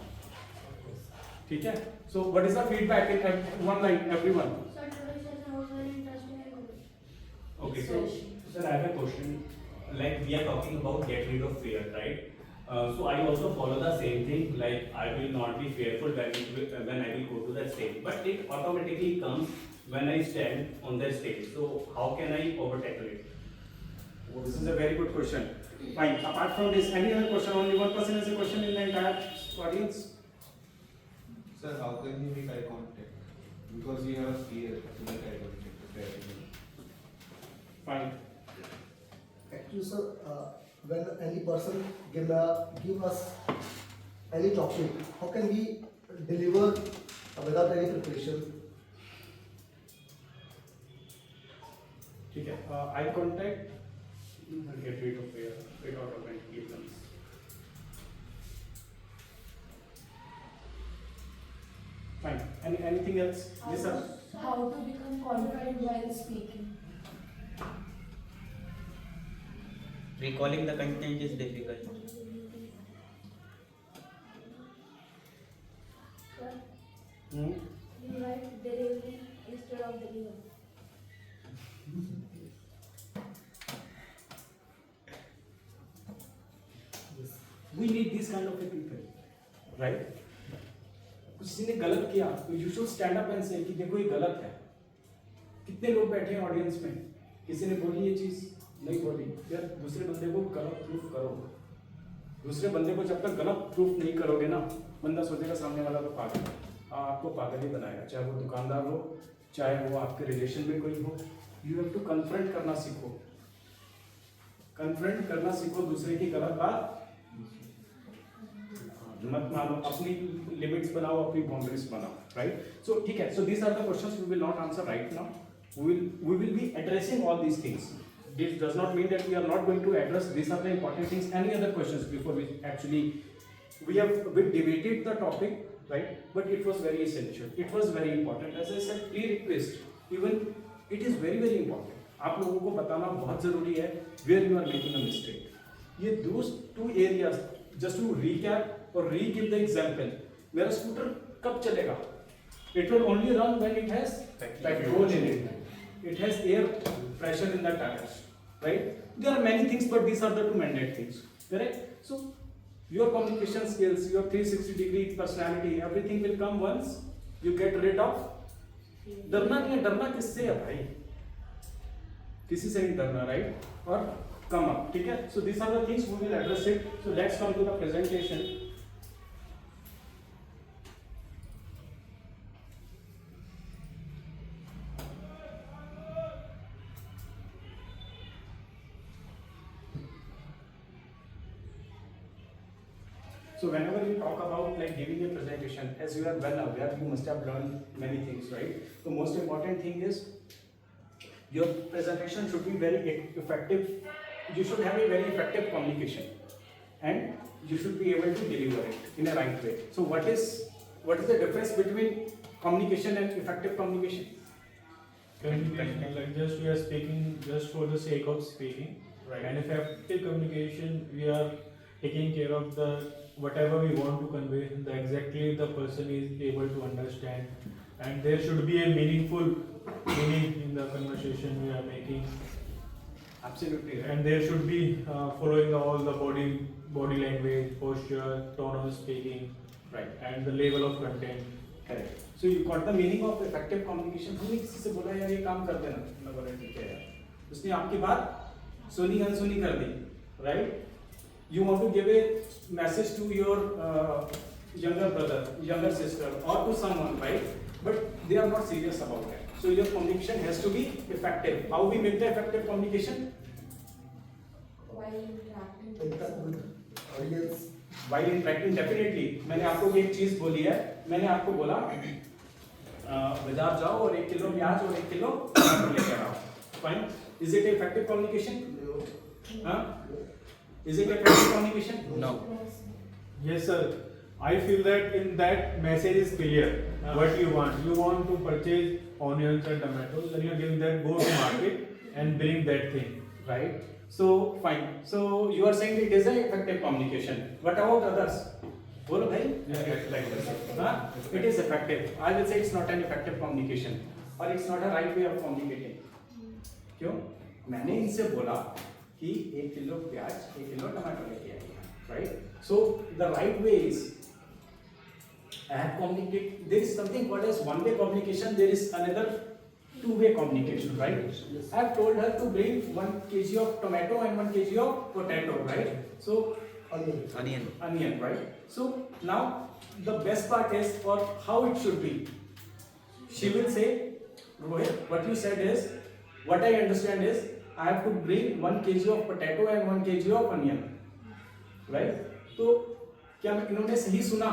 ठीक है? So what is the feedback in one line everyone? Sir, today's session was very interesting and good. Okay, so sir, I have a question. Like we are talking about get rid of fear, right? So I also follow the same thing. Like I will not be fearful when I will go to that stage, but it automatically comes when I stand on that stage. So how can I overtake it? Well, this is a very good question. Fine. Apart from this, any other question? Only one person has a question in the entire audience. Sir, how can you make eye contact? Because we have fear to make eye contact. Fine. Actually, sir, when any person give us any topic, how can we deliver without any preparation? ठीक है. Eye contact. Get rid of fear. It automatically comes. Fine. Anything else? Yes, sir. How to become confident while speaking? Recalling the content is difficult. Sir, Hmm? you write delivery instead of deliver. We need these kind of people, right? किसी ने गलत किया तो you should stand up and से कि देखो ये गलत है। कितने लोग बैठे हैं ऑडियंस में, किसी ने बोली ये चीज नहीं बोली, यार दूसरे बंदे को गलत प्रूफ करो। दूसरे बंदे को जब तक गलत प्रूफ नहीं करोगे ना, बंदा सोचेगा सामने वाला तो पागल है, आपको पागल ही बनाएगा, चाहे वो दुकानदार हो, चाहे वो आपके रिलेशन में कोई हो। यू हैव टू कन्फ्रंट करना सीखो, कन्फ्रंट करना सीखो, दूसरे की गलत बात मत मानो, अपनी लिमिट्स बनाओ, अपनी बाउंड्रीज बनाओ, राइट? सो ठीक है, so these are the questions we will not answer right now, we will be addressing all these things. This does not mean that we are not going to address, these are the important things. Any other questions before we actually, we debated the topic, right? But it was very essential, it was very important. As I said, pre-request, even it is very very important. आप लोगों को बताना बहुत जरूरी है where you are making a mistake. ये those 2 areas, just to recap or re-give the example. मेरा scooter कब चलेगा? It will only run when it has petrol in it. It has air pressure in the tires, right? There are many things, but these are the 2 mandate things, correct? So your communication skills, your 360-degree personality, everything will come once you get rid of. डरना नहीं है, डरना किससे है भाई? किसी से नहीं डरना, right? और come up, ठीक है? So these are the things we will address it. So let's come to the presentation. So whenever you talk about like giving a presentation, as you are well aware, you must have learned many things, right? The most important thing is your presentation should be very effective. You should have a very effective communication, and you should be able to deliver it in a right way. So what is the difference between communication and effective communication? Communication, like just we are speaking just for the sake of speaking, Right. and effective communication, we are taking care of the whatever we want to convey, the exactly the person is able to understand, and there should be a meaningful meaning in the conversation we are making, Absolutely right. and there should be following all the body language, posture, tone of speaking, Right. and the level of content. Correct. So you got the meaning of effective communication. हमने किसी से बोला यार ये काम कर देना, मैं बोला ठीक है यार, उसने आपकी बात सुनी अनसुनी कर दी, right? You want to give a message to your younger brother, younger sister, or to someone, right? but they are not serious about it. So your communication has to be effective. How we make the effective communication? While interacting Interact with with audience. While interacting, definitely. मैंने आपको एक चीज बोली है, मैंने आपको बोला बाजार जाओ और 1 किलो प्याज और 1 किलो टमाटर लेकर आओ. Fine. Is it effective communication? Huh? Is it effective communication? No. Yes, sir. I feel that in that message is clear what you want. You want to purchase onions and tomatoes, then you are giving that go to market and bring that thing. Right. So fine. So you are saying it is an effective communication. What about others? बोलो भाई. Like this. Huh? It is effective. I will say it's not an effective communication, or it's not a right way of communicating. क्यों? मैंने इनसे बोला कि 1 kilo प्याज 1 kilo टमाटर लेके आइए. Right. So the right way is I have communicated. There is something called as one-way communication. There is another two-way communication, right? I have told her to bring 1 kg of tomato and 1 kg of potato, right? So onion, right? So now the best part is for how it should be. She will say, Rohit, what you said is, what I understand is, I have to bring 1 kg of potato and 1 kg of onion, right? तो क्या इन्होंने सही सुना?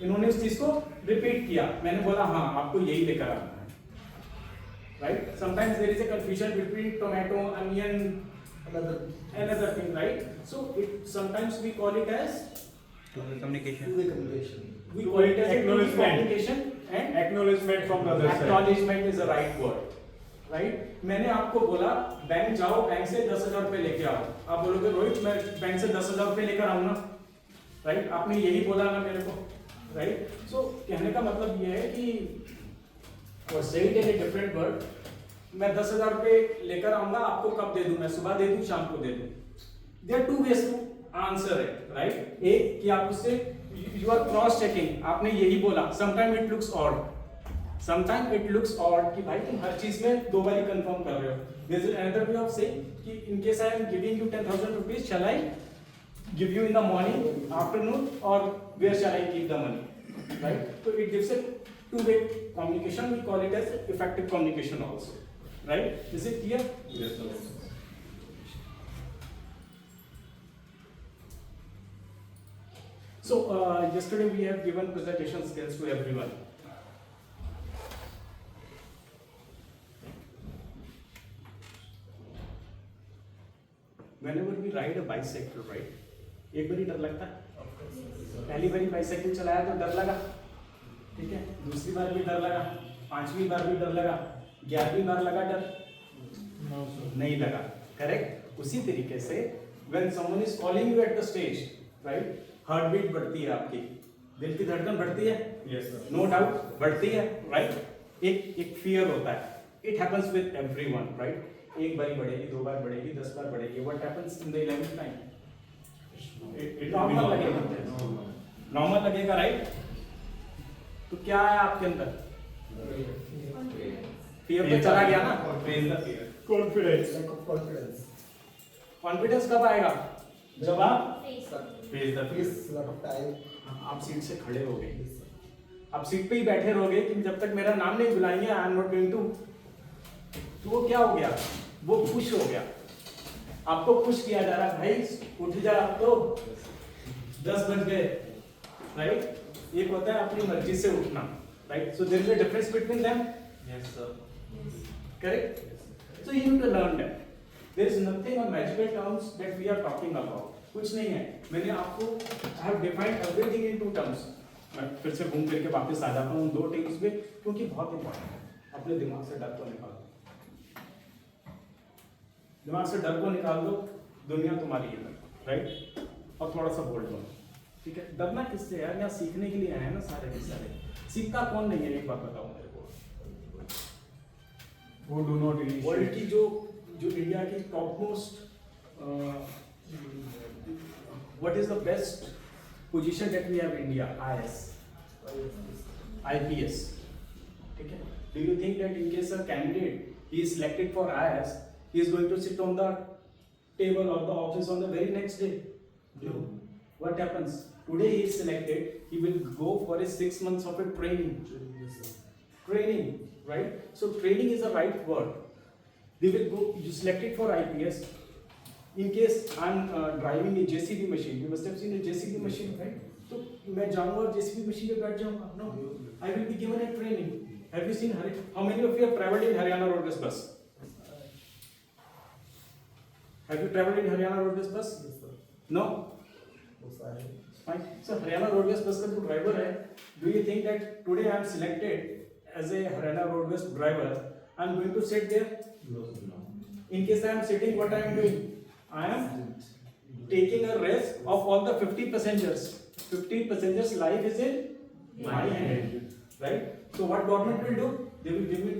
इन्होंने उस चीज को repeat किया. मैंने बोला हाँ आपको यही लेकर आना है, right? Sometimes there is a confusion between tomato, onion, another thing, right? So it sometimes we call it as Communication. Two-way communication. we call it as Acknowledgement. communication and Acknowledgement from the other side. acknowledgement is the right word, right? मैंने आपको बोला bank जाओ, bank से 10,000 रुपए लेके आओ. आप बोलोगे रोहित मैं बैंक से 10,000 रुपए लेकर आऊँ ना, right? आपने यही बोला ना मेरे को, right? So कहने का मतलब ये है कि or say it in a different word, मैं 10,000 रुपए लेकर आऊंगा, आपको कब दे दूं? मैं सुबह दे दूं, शाम को दे दूं. There are two ways to answer it, right? एक कि आप उससे you are cross checking. आपने यही बोला. Sometimes it looks odd. Sometimes it looks odd कि भाई तुम हर चीज में 2 बार कंफर्म कर रहे हो. There is another way of saying कि in case I am giving you 10,000 rupees, shall I give you in the morning, afternoon, or where shall I keep the money? Right? So it gives a two-way communication. We call it as effective communication also. Right? Is it clear? Yes, sir. So yesterday we have given presentation skills to everyone. Whenever we ride a bicycle, right? एक बार ही डर लगता है. पहली बार bicycle चलाया तो डर लगा, ठीक है. दूसरी बार भी डर लगा, 5वीं बार भी डर लगा, 11वीं बार लगा डर? नहीं लगा. करेक्ट. उसी तरीके से when someone is calling you at the stage, right? Heartbeat बढ़ती है आपकी, दिल की धड़कन बढ़ती है. Yes, sir. नो डाउट बढ़ती है, राइट? एक फियर होता है. It happens with everyone, right? एक बार बढ़ेगी, 2 बार बढ़ेगी, 10 बार बढ़ेगी. What happens in the 11th time? Normal लगेगा, नॉर्मल लगेगा, राइट? तो क्या है आपके अंदर? फियर तो चला गया ना. Confidence. Lack of confidence. Confidence कब आएगा? जब आप Face the fear. Takes a lot of time. आप सीट से खड़े हो गए, आप सीट पे ही बैठे रहोगे कि जब तक मेरा नाम नहीं बुलाएंगे I am not going to. तो वो क्या हो गया? वो खुश हो गया. आपको खुश किया जा रहा है, भाई उठ जा, आप तो 10 बज गए, राइट? एक होता है अपनी मर्जी से उठना, right? So there is a difference between them. Yes, sir. Correct? So you need to learn that. There is nothing on magical terms that we are talking about. कुछ नहीं है. मैंने आपको I have defined everything in 2 terms. मैं फिर से घूम फिर के वापस आ जाता हूँ 2 terms में, क्योंकि बहुत इंपॉर्टेंट है. अपने दिमाग से डर को निकाल दो. दिमाग से डर को निकाल दो, दुनिया तुम्हारी है, राइट? और थोड़ा सा बोल्ड बनो, ठीक है? डरना किससे है? यहाँ सीखने के लिए आए हैं ना सारे के सारे. सीखता कौन नहीं है? एक बात बताओ मेरे को. Who do not initiate. World की जो इंडिया की top most what is the best position that we have India? IPS. ठीक है? Do you think that in case a candidate he is selected for IAS, he is going to sit on the table or the office on the very next day? No. What happens? Today he is selected, he will go for a 6 months of a training. training, right? So training is the right word. They will go, you select it for IPS. In case I'm driving a JCB machine, you must have seen a JCB machine, right? So मैं जाऊँगा और JCB machine पे बैठ जाऊँगा? No, I will be given a training. Have you seen how many of you have traveled in Haryana Roadways bus? Have you traveled in Haryana Roadways bus? No. Fine. So Haryana Roadways bus का जो driver है, do you think that today I am selected as a Haryana Roadways driver, I am going to sit there? No. In case I am sitting, what I am doing? I am taking a risk of all the 50 passengers. 50 passengers' life is in my hand, right? So what government will do? They will give me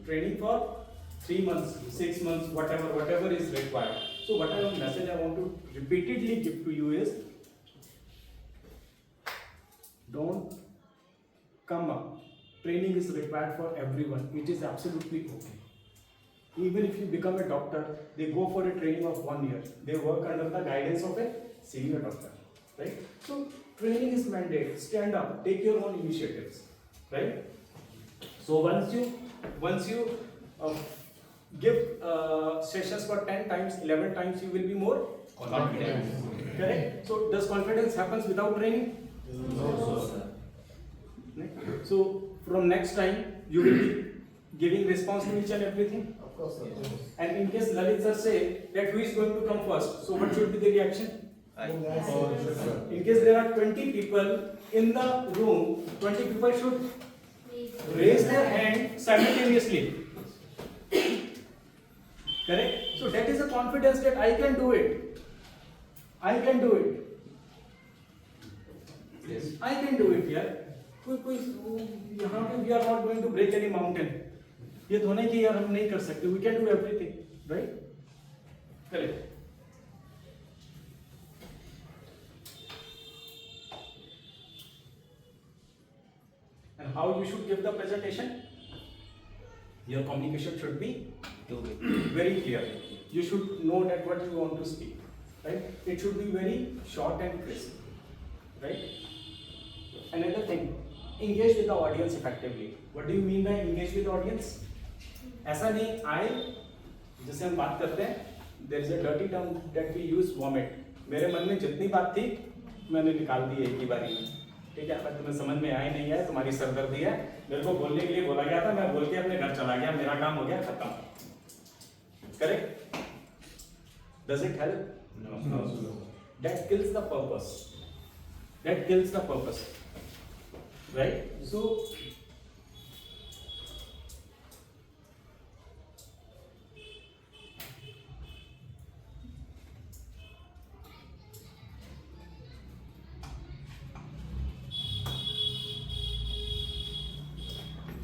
training for 3 months, 6 months, whatever is required. So whatever message I want to repeatedly give to you is, don't come up. Training is required for everyone. It is absolutely okay. Even if you become a doctor, they go for a training of 1 year. They work under the guidance of a senior doctor, right? So training is mandated. Stand up, take your own initiatives, right? So once you give sessions for 10 times, 11 times, you will be more confident. Correct? So does confidence happens without training? No, sir. So from next time, you will be giving response to each and everything. Of course, sir. And in case Lalit sir say that who is going to come first, so what should be the reaction? In case there are 20 people in the room, 20 people should raise their hand simultaneously. Correct? So that is a confidence that I can do it. I can do it. Yes. I can do it, yeah. यहाँ पे we are not going to break any mountain. ये तो नहीं कि यार हम नहीं कर सकते. We can do everything, right? Correct. And how you should give the presentation? Your communication should be very clear. You should know that what you want to speak, right? It should be very short and crisp, right? Another thing, engage with the audience effectively. What do you mean by engage with the audience? ऐसा नहीं I जैसे हम बात करते हैं, there is a dirty term that we use, vomit. मेरे मन में जितनी बात थी मैंने निकाल दी एक ही बारी में. ठीक है, पर तुम्हें समझ में आया नहीं है, तुम्हारी सरदर्दी है, मेरे को बोलने के लिए बोला गया था, मैं बोल के अपने घर चला गया, मेरा काम हो गया, खत्म. Correct? Does it help? No. That kills the purpose. That kills the purpose. Right? So,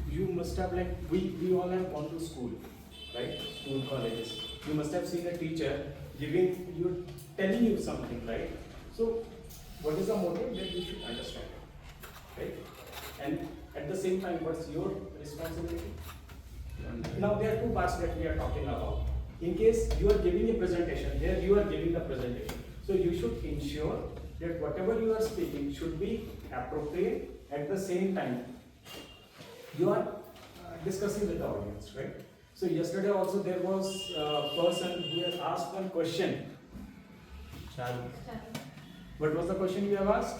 you must have, like, we all have gone to school, right? School, colleges. You must have seen a teacher telling you something, right? So, what is the motive that you should understand, right? And at the same time, what's your responsibility? Now, there are two parts that we are talking about. In case you are giving a presentation, here you are giving the presentation. So, you should ensure that whatever you are speaking should be appropriate. At the same time, you are discussing with the audience, right? So, yesterday also there was a person who has asked one question. What was the question you have asked?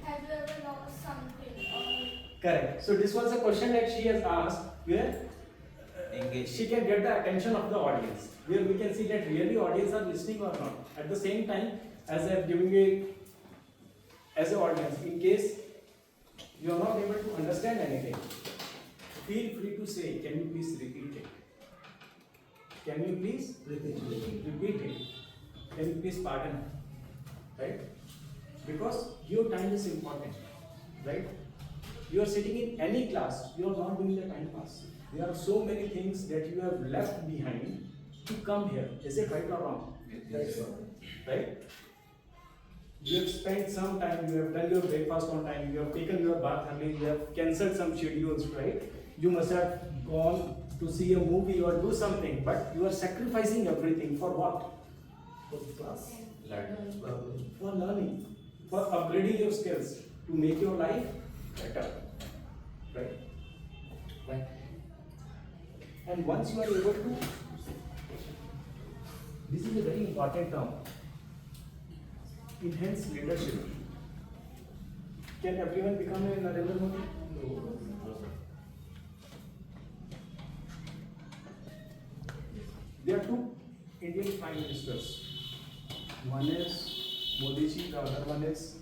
Have you ever lost something? Correct. So this was a question that she has asked where she can get the attention of the audience. Where we can see that really audience are listening or not. At the same time, as I am giving a as an audience, in case you are not able to understand anything, feel free to say, can you please repeat it? Can you please repeat it? Can you please pardon? Right? Because your time is important, right? You are sitting in any class, you are not doing the time pass. There are so many things that you have left behind to come here. Is it right or wrong? Yes, sir. Right? You have spent some time, you have done your breakfast on time, you have taken your bath early, you have cancelled some schedules, right? You must have gone to see a movie or do something, but you are sacrificing everything for what? For the class. For learning, for upgrading your skills to make your life better, right? Right? And once you are able to, this is a very important term, enhance leadership. Can everyone become a Narendra Modi? No, sir. There are two Indian prime ministers. One is Modi ji, the other one is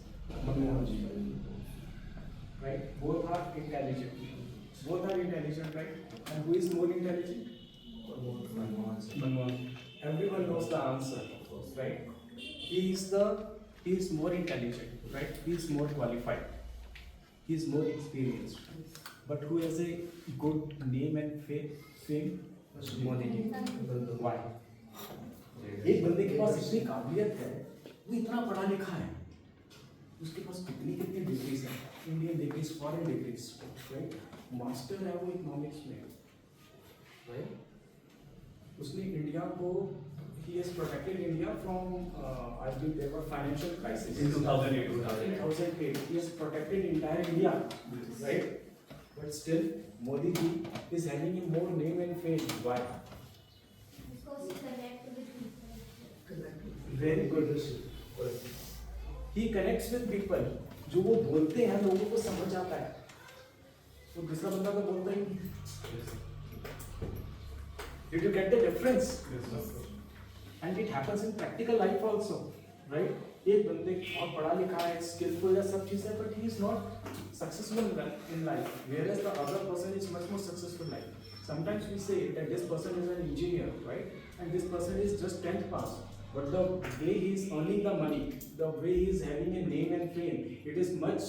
Manmohan ji. Right? Both are intelligent. Both are intelligent, right? And who is more intelligent? Manmohan. Everyone knows the answer, right? He is more intelligent, right? He is more qualified. He is more experienced. But who has a good name and fame? Modi ji. Why? एक बंदे के पास इतनी काबिलियत है, वो इतना पढ़ा लिखा है, उसके पास कितनी कितनी डिग्रीज है, Indian degrees, foreign degrees, right? Master है वो इकोनॉमिक्स में, राइट? उसने इंडिया को, he has protected India from, I believe there were financial crisis In 2008. 2008. He has protected entire India, right? But still, Modi ji is having a more name and fame. Why? Because he connected with people. Very good. He connects with people. जो वो बोलते हैं लोगों को समझ आता है, वो दूसरा बंदा तो बोलता ही नहीं. Did you get the difference? And it happens in practical life also, right? एक बंदे बहुत पढ़ा लिखा है, skillful है, सब चीज़ है, but he is not successful in life, whereas the other person is much more successful in life. Sometimes we say that this person is an engineer, right? And this person is just 10th pass. But the way he is earning the money, the way he is having a name and fame, it is much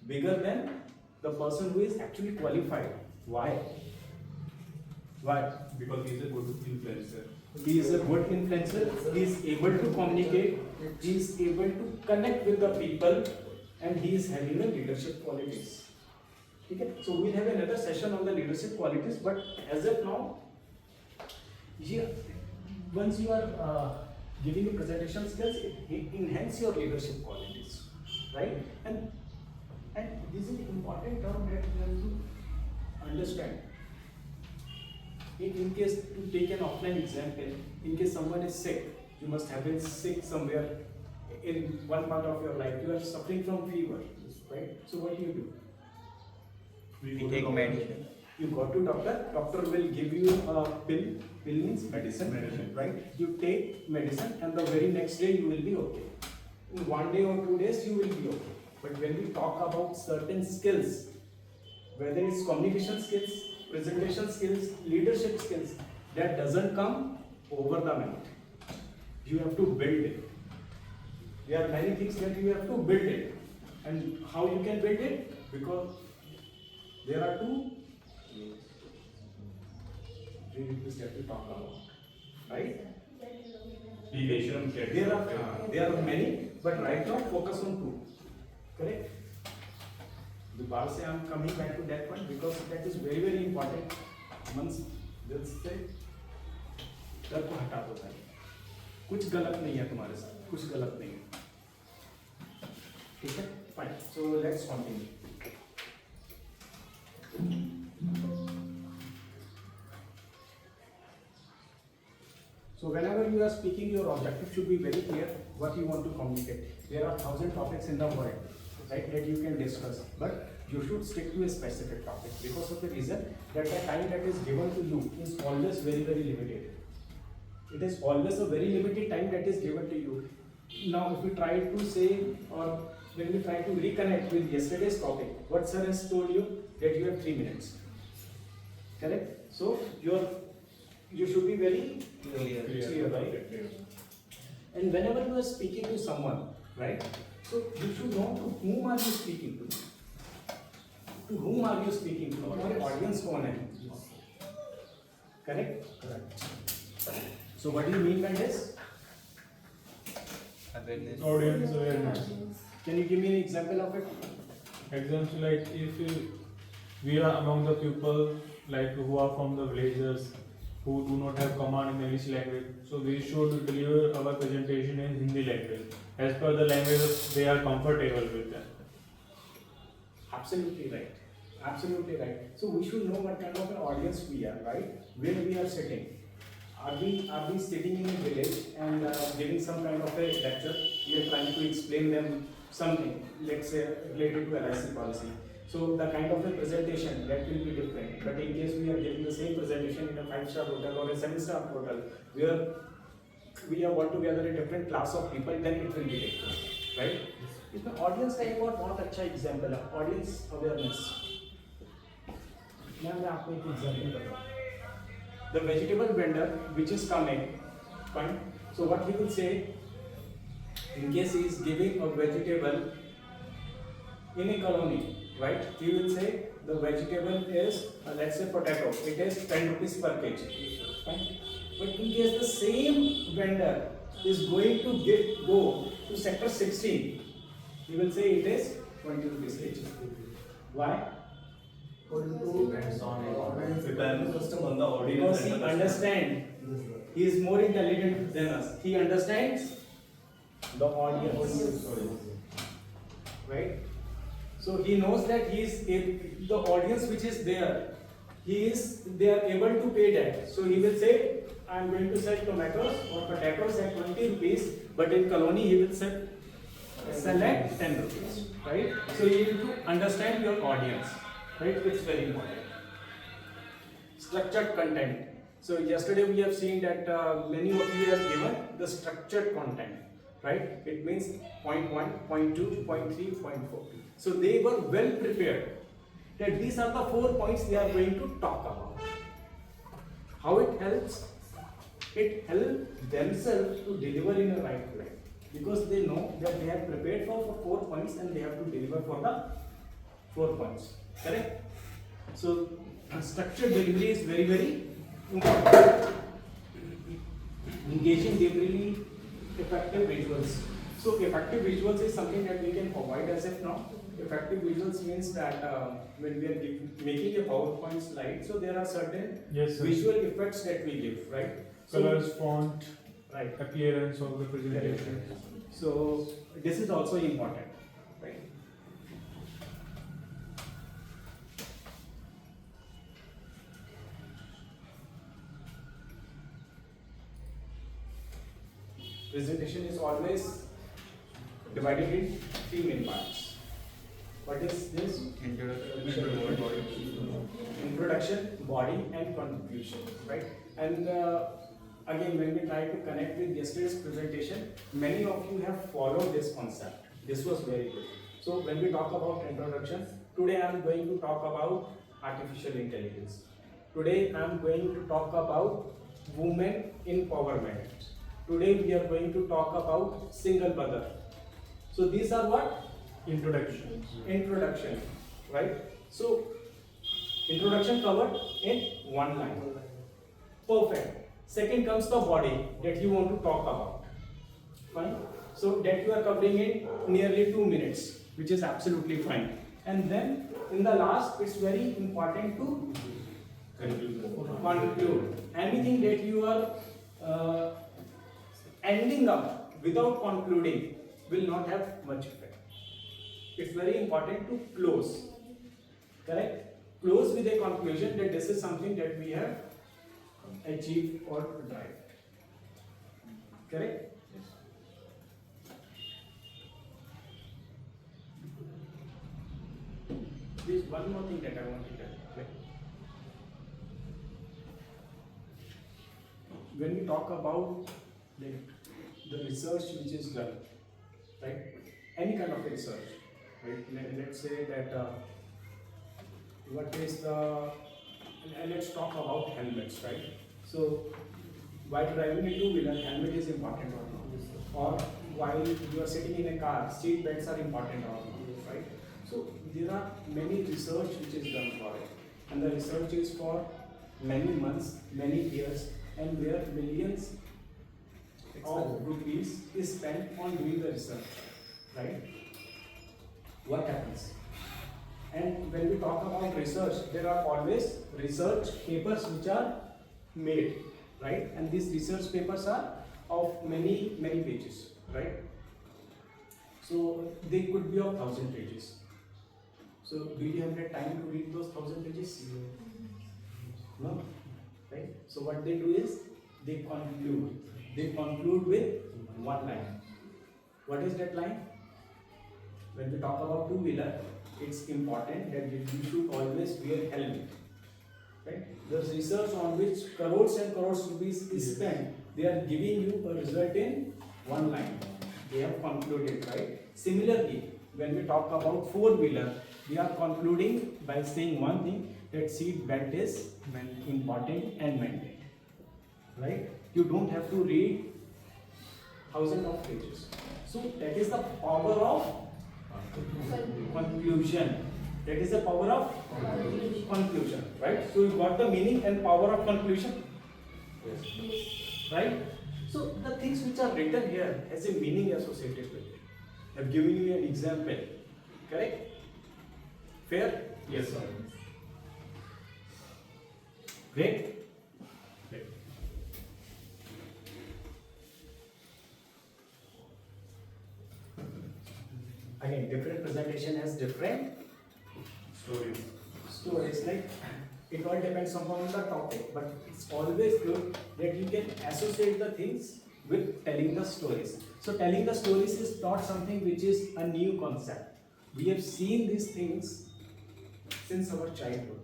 bigger than the person who is actually qualified. Why? Why? Because he is a good influencer. He is a good influencer, he is able to communicate, he is able to connect with the people, and he is having the leadership qualities. Okay? So we'll have another session on the leadership qualities, but as of now, once you are giving a presentation skills, it enhance your leadership qualities, right? And this is an important term that you have to understand. In case, to take an offline example, in case someone is sick, you must have been sick somewhere in one part of your life, you are suffering from fever, right? So what do? We take medicine. You go to doctor will give you a pill means medicine, right? You take medicine and the very next day you will be okay. In 1 day or 2 days you will be okay. But when we talk about certain skills, whether it's communication skills, presentation skills, leadership skills, that doesn't come over the night. You have to build it. There are many things that you have to build it. And how you can build it? Because there are two prerequisites that we talk about, right? There are many, but right now focus on two. Correct? The bar say I'm coming back to that point because that is very very important. Once दिल से डर को हटा दो भाई. कुछ गलत नहीं है तुम्हारे साथ, कुछ गलत नहीं है. ठीक है? Fine. So let's continue. So whenever you are speaking, your objective should be very clear what you want to communicate. There are 1,000 topics in the world, right, that you can discuss, but you should stick to a specific topic because of the reason that the time that is given to you is always very very limited. It is always a very limited time that is given to you. Now if we try to say, or when we try to reconnect with yesterday's topic, what sir has told you that you have 3 minutes. Correct? So you should be very clear, right? And whenever you are speaking to someone, right? So you should know to whom are you speaking to? To whom are you speaking to? Your audience कौन है? Correct? Correct. So what do you mean by this? Audience awareness. Can you give me an example of it? Example like if we are among the people like who are from the villagers who do not have command in English language, so we should deliver our presentation in Hindi language as per the language they are comfortable with them. Absolutely right. Absolutely right. So we should know what kind of an audience we are, right? Where we are sitting. Are we sitting in a village and giving some kind of a lecture? We are trying to explain them something, let's say related to LIC policy. So the kind of a presentation that will be different. But in case we are giving the same presentation in a 5-star hotel or a 7-star hotel, where we have altogether a different class of people, then it will be different, right? इसमें audience का एक और बहुत अच्छा example है, audience awareness. मैं आपको एक example बताऊँ. The vegetable vendor which is coming, fine. So what he will say, in case he is giving a vegetable in a colony, right? He will say the vegetable is, let's say potato. It is 10 rupees per kg, fine. But in case the same vendor is going to go to sector 16, he will say it is 20 rupees kg. Why? Depends on on the audience. Because he understands, he is more intelligent than us. He understands the audience, right? So he knows that the audience which is there, they are able to pay that. So he will say, I am going to sell tomatoes or potatoes at 20 rupees, but in colony he will sell at 10 rupees, right? So you need to understand your audience, right? It's very important. Structured content. So yesterday we have seen that many of you have given the structured content, right? It means point 1, point 2, point 3, point 4. So they were well prepared that these are the 4 points they are going to talk about. How it helps? It helps themselves to deliver in the right way, because they know that they have prepared for 4 points and they have to deliver for the 4 points. Correct? So structured delivery is very, very important. Engaging delivery, effective visuals. So effective visuals is something that we can avoid as of now. Effective visuals means that when we are making a PowerPoint slide, so there are certain visual effects that we give, right? Colors, font, right, appearance of the presentation. So this is also important, right? Presentation is always divided in 3 main parts. What is this? Introduction, body, and conclusion, right? And again, when we try to connect with yesterday's presentation, many of you have followed this concept. This was very good. So when we talk about introduction, today I am going to talk about artificial intelligence. Today I am going to talk about women empowerment. Today we are going to talk about single mother. So these are what? Introduction, right? So introduction covered in 1 line. Perfect. Second comes the body that you want to talk about. Fine. So that you are covering in nearly 2 minutes, which is absolutely fine. And then in the last, it's very important to conclude. Anything that you are ending up without concluding will not have much effect. It's very important to close. Correct? Close with a conclusion that this is something that we have achieved or drive. Correct? There's one more thing that I want to tell you. When we talk about the research which is done, right? Any kind of research, right? Let's say that let's talk about helmets, right? So while driving a two-wheeler, helmet is important or not? Or while you are sitting in a car, seat belts are important or not, right? So there are many research which is done for it, and the research is for many months, many years, and where millions of rupees is spent on doing the research, right? What happens? And when we talk about research, there are always research papers which are made, right? And these research papers are of many pages, right? So they could be of 1,000 pages. So do you have the time to read those 1,000 pages? No, right? So what they do is they conclude. They conclude with one line. What is that line? When we talk about two-wheeler, it's important that you should always wear helmet. Right? There's research on which crores and crores rupees is spent. They are giving you a result in one line. They have concluded, right? Similarly, when we talk about four-wheeler, we are concluding by saying one thing, that seat belt is important and maintained. Right? You don't have to read thousands of pages. So that is the power of conclusion. That is the power of conclusion, right? So you got the meaning and power of conclusion, right? So the things which are written here has a meaning associated with it. I have given you an example, correct? Fair? Yes, sir. Great. Again, different presentation has different stories. Like it all depends upon the topic, but it's always good that you can associate the things with telling the stories. So telling the stories is not something which is a new concept. We have seen these things since our childhood,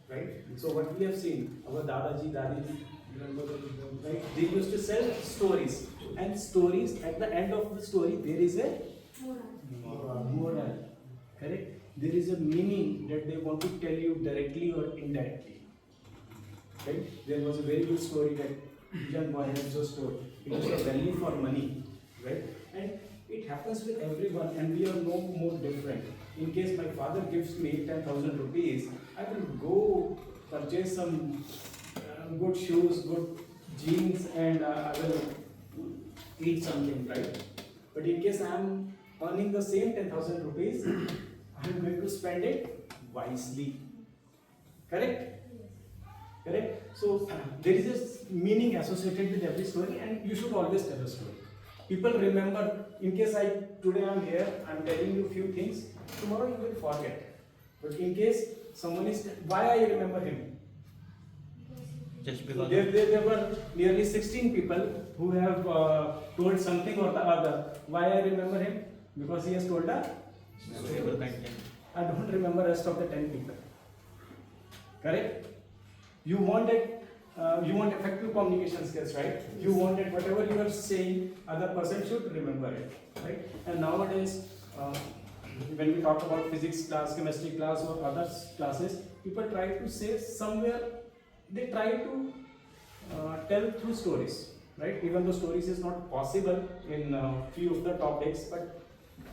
right? So what we have seen, our Dadaji, Dadiji, grandmother, right? They used to sell stories, and stories, at the end of the story there is a moral, correct? There is a meaning that they want to tell you directly or indirectly, right? There was a very good story that young boy has just told. It was a value for money, right? And it happens with everyone, and we are no more different. In case my father gives me 10,000 rupees, I will go purchase some good shoes, good jeans, and I will eat something, right? But in case I am earning the same 10,000 rupees, I am going to spend it wisely. Correct? Correct? So there is a meaning associated with every story, and you should always tell a story. People remember, in case today I am here, I am telling you few things, tomorrow you will forget. But in case someone is, why I remember him? Just So there were nearly 16 people who have told something or the other. Why I remember him? Because he has told a story. I don't remember rest of the 10 people. Correct? You want effective communication skills, right? You want that whatever you are saying, other person should remember it, right? And nowadays, when we talk about physics class, chemistry class, or other classes, people try to say somewhere, they try to tell through stories, right? Even though stories is not possible in few of the topics, but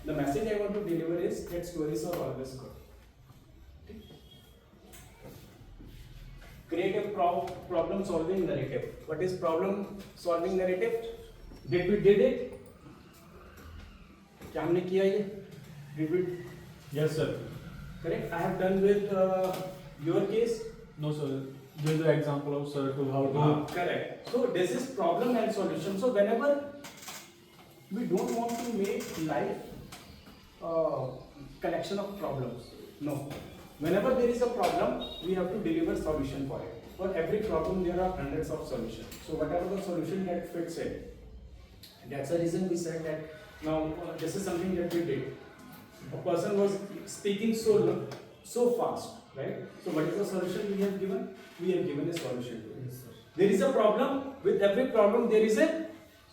the message I want to deliver is that stories are always good. Creative problem solving narrative. What is problem solving narrative? Did we did it? क्या हमने किया ये? Did we? Yes, sir. Correct. I have done with your case. No, sir. This is the example of sir to how to. Correct. So this is problem and solution. So whenever we don't want to make life collection of problems, no. Whenever there is a problem, we have to deliver solution for it. For every problem, there are hundreds of solutions. So whatever the solution that fits it, that's the reason we said that now this is something that we did. A person was speaking so fast, right? So what is the solution we have given? We have given a solution to it. There is a problem. With every problem, there is a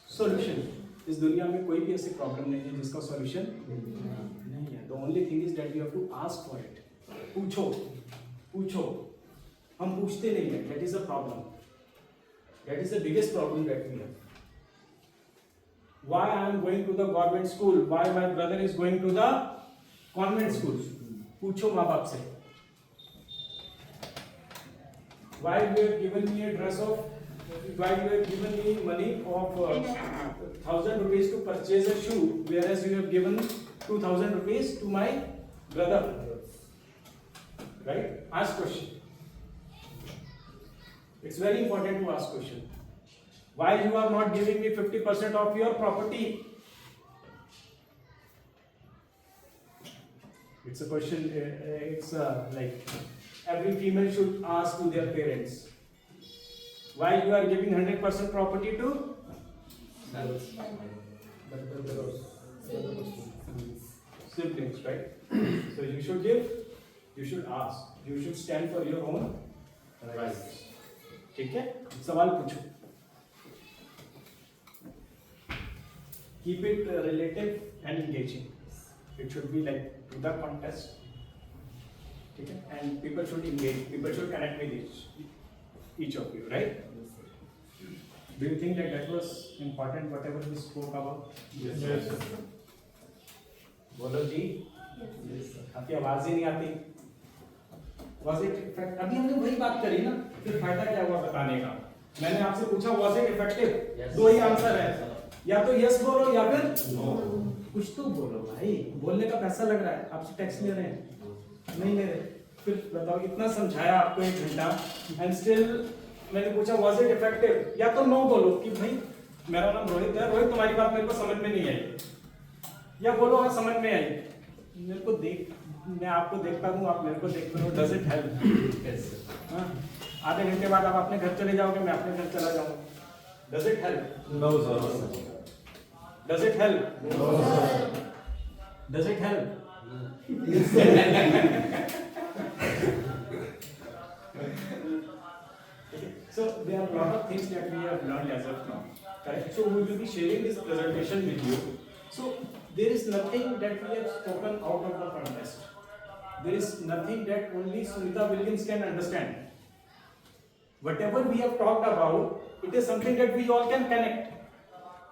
solution. इस दुनिया में कोई भी ऐसी problem नहीं है जिसका solution नहीं है. The only thing is that you have to ask for it. पूछो. हम पूछते नहीं हैं. That is a problem. That is the biggest problem that we have. Why I am going to the government school? Why my brother is going to the convent school? पूछो माँ बाप से. Why you have given me a dress of? Why you have given me money of 1,000 rupees to purchase a shoe, whereas you have given 2,000 rupees to my brother? Right? Ask question. It's very important to ask question. Why you are not giving me 50% of your property? It's a question. It's like every female should ask to their parents, why you are giving 100% property to siblings, right? So you should give. You should ask. You should stand for your own rights. ठीक है? सवाल पूछो. Keep it relative and engaging. It should be like to the contest. Okay? And people should engage, people should connect with each of you, right? Do you think that was important, whatever we spoke about? Yes. बोलो जी. आपकी आवाज ही नहीं आती. Was it effective? अभी हमने वही बात करी ना, फिर फायदा क्या हुआ बताने का? मैंने आपसे पूछा was it effective? दो ही आंसर है. या तो यस बोलो या फिर नो. कुछ तो बोलो भाई. बोलने का पैसा लग रहा है. आपसे टैक्स ले रहे हैं? नहीं ले रहे. फिर बताओ, इतना समझाया आपको 1 घंटा एंड स्टिल मैंने पूछा was it effective? या तो नो बोलो कि भाई मेरा नाम रोहित है. रोहित, तुम्हारी बात मेरे को समझ में नहीं आई. या बोलो हाँ समझ में आई. मेरे को देख, मैं आपको देखता हूँ, आप मेरे को देखते हो. Does it help? हाँ, आधे घंटे बाद आप अपने घर चले जाओगे, मैं अपने घर चला जाऊंगा. Does it help? No, sir. Does it help? No, sir. Does it help? So there are a lot of things that we have learned as of now, correct? So we will be sharing this presentation with you. So there is nothing that we have spoken out of the contest. There is nothing that only Sunita Williams can understand. Whatever we have talked about, it is something that we all can connect.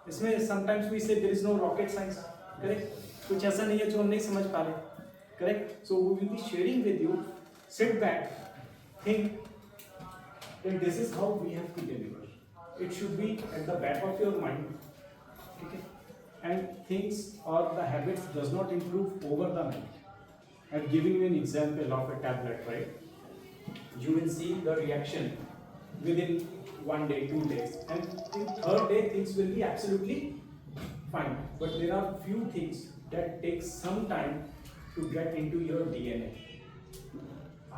इसमें sometimes we say there is no rocket science, correct? कुछ ऐसा नहीं है जो हम नहीं समझ पा रहे, correct? So we will be sharing with you. Sit back, think that this is how we have to deliver. It should be at the back of your mind, okay? And things or the habits does not improve over the night. I'm giving you an example of a tablet, right? You will see the reaction within 1 day, 2 days, and in 3rd day things will be absolutely fine. But there are few things that take some time to get into your DNA.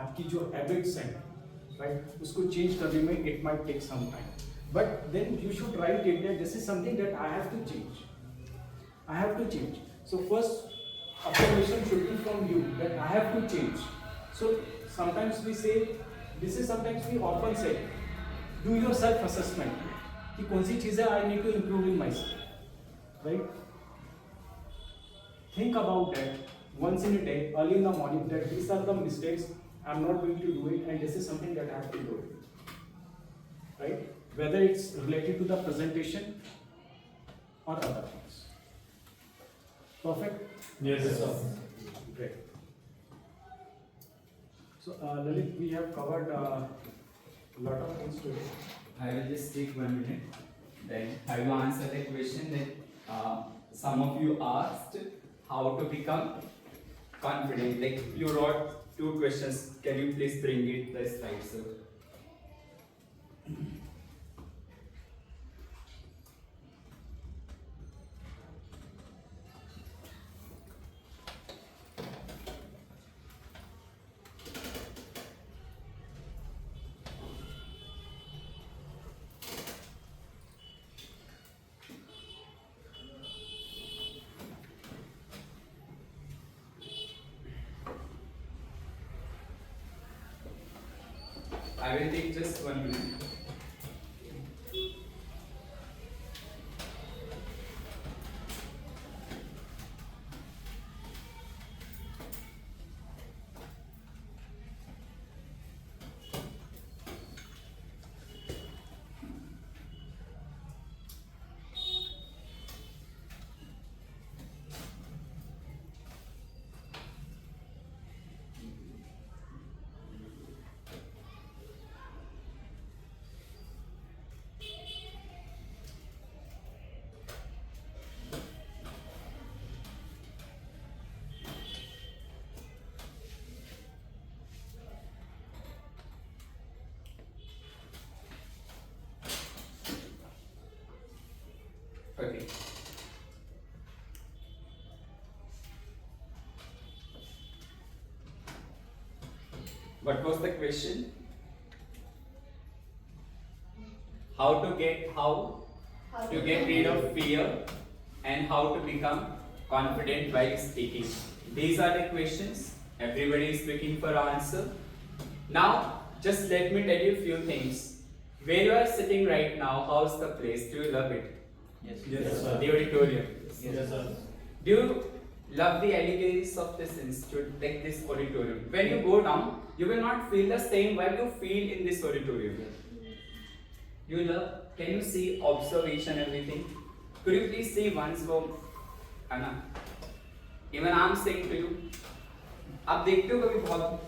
आपकी जो habits हैं, right? उसको change करने में it might take some time. But then you should write it that this is something that I have to change. I have to change. So first affirmation should be from you that I have to change. So sometimes we say, this is sometimes we often say, do your self assessment कि कौन सी चीजें I need to improve in myself, right? Think about that once in a day, early in the morning, that these are the mistakes I'm not going to do it, and this is something that I have to do it, right? Whether it's related to the presentation or other things. Perfect? Yes, sir. Great. So, Lalit, we have covered a lot of things today. I will just take 1 minute. Then I will answer the question that some of you asked how to become confident. Like you wrote 2 questions. Can you please bring it the slide, sir? I will take just 1 minute. Okay. What was the question? How to get rid of fear and how to become confident while speaking. These are the questions. Everybody is looking for answer. Now, just let me tell you a few things. Where you are sitting right now, how's the place? Do you love it? Yes, The auditorium. Yes, sir. Do you love the elegance of this institute, like this auditorium? When you go down, you will not feel the same vibe you feel in this auditorium. You love, can you see observation, everything? Could you please see once from Anna? Even I'm saying to you, आप देखते हो कभी बहुत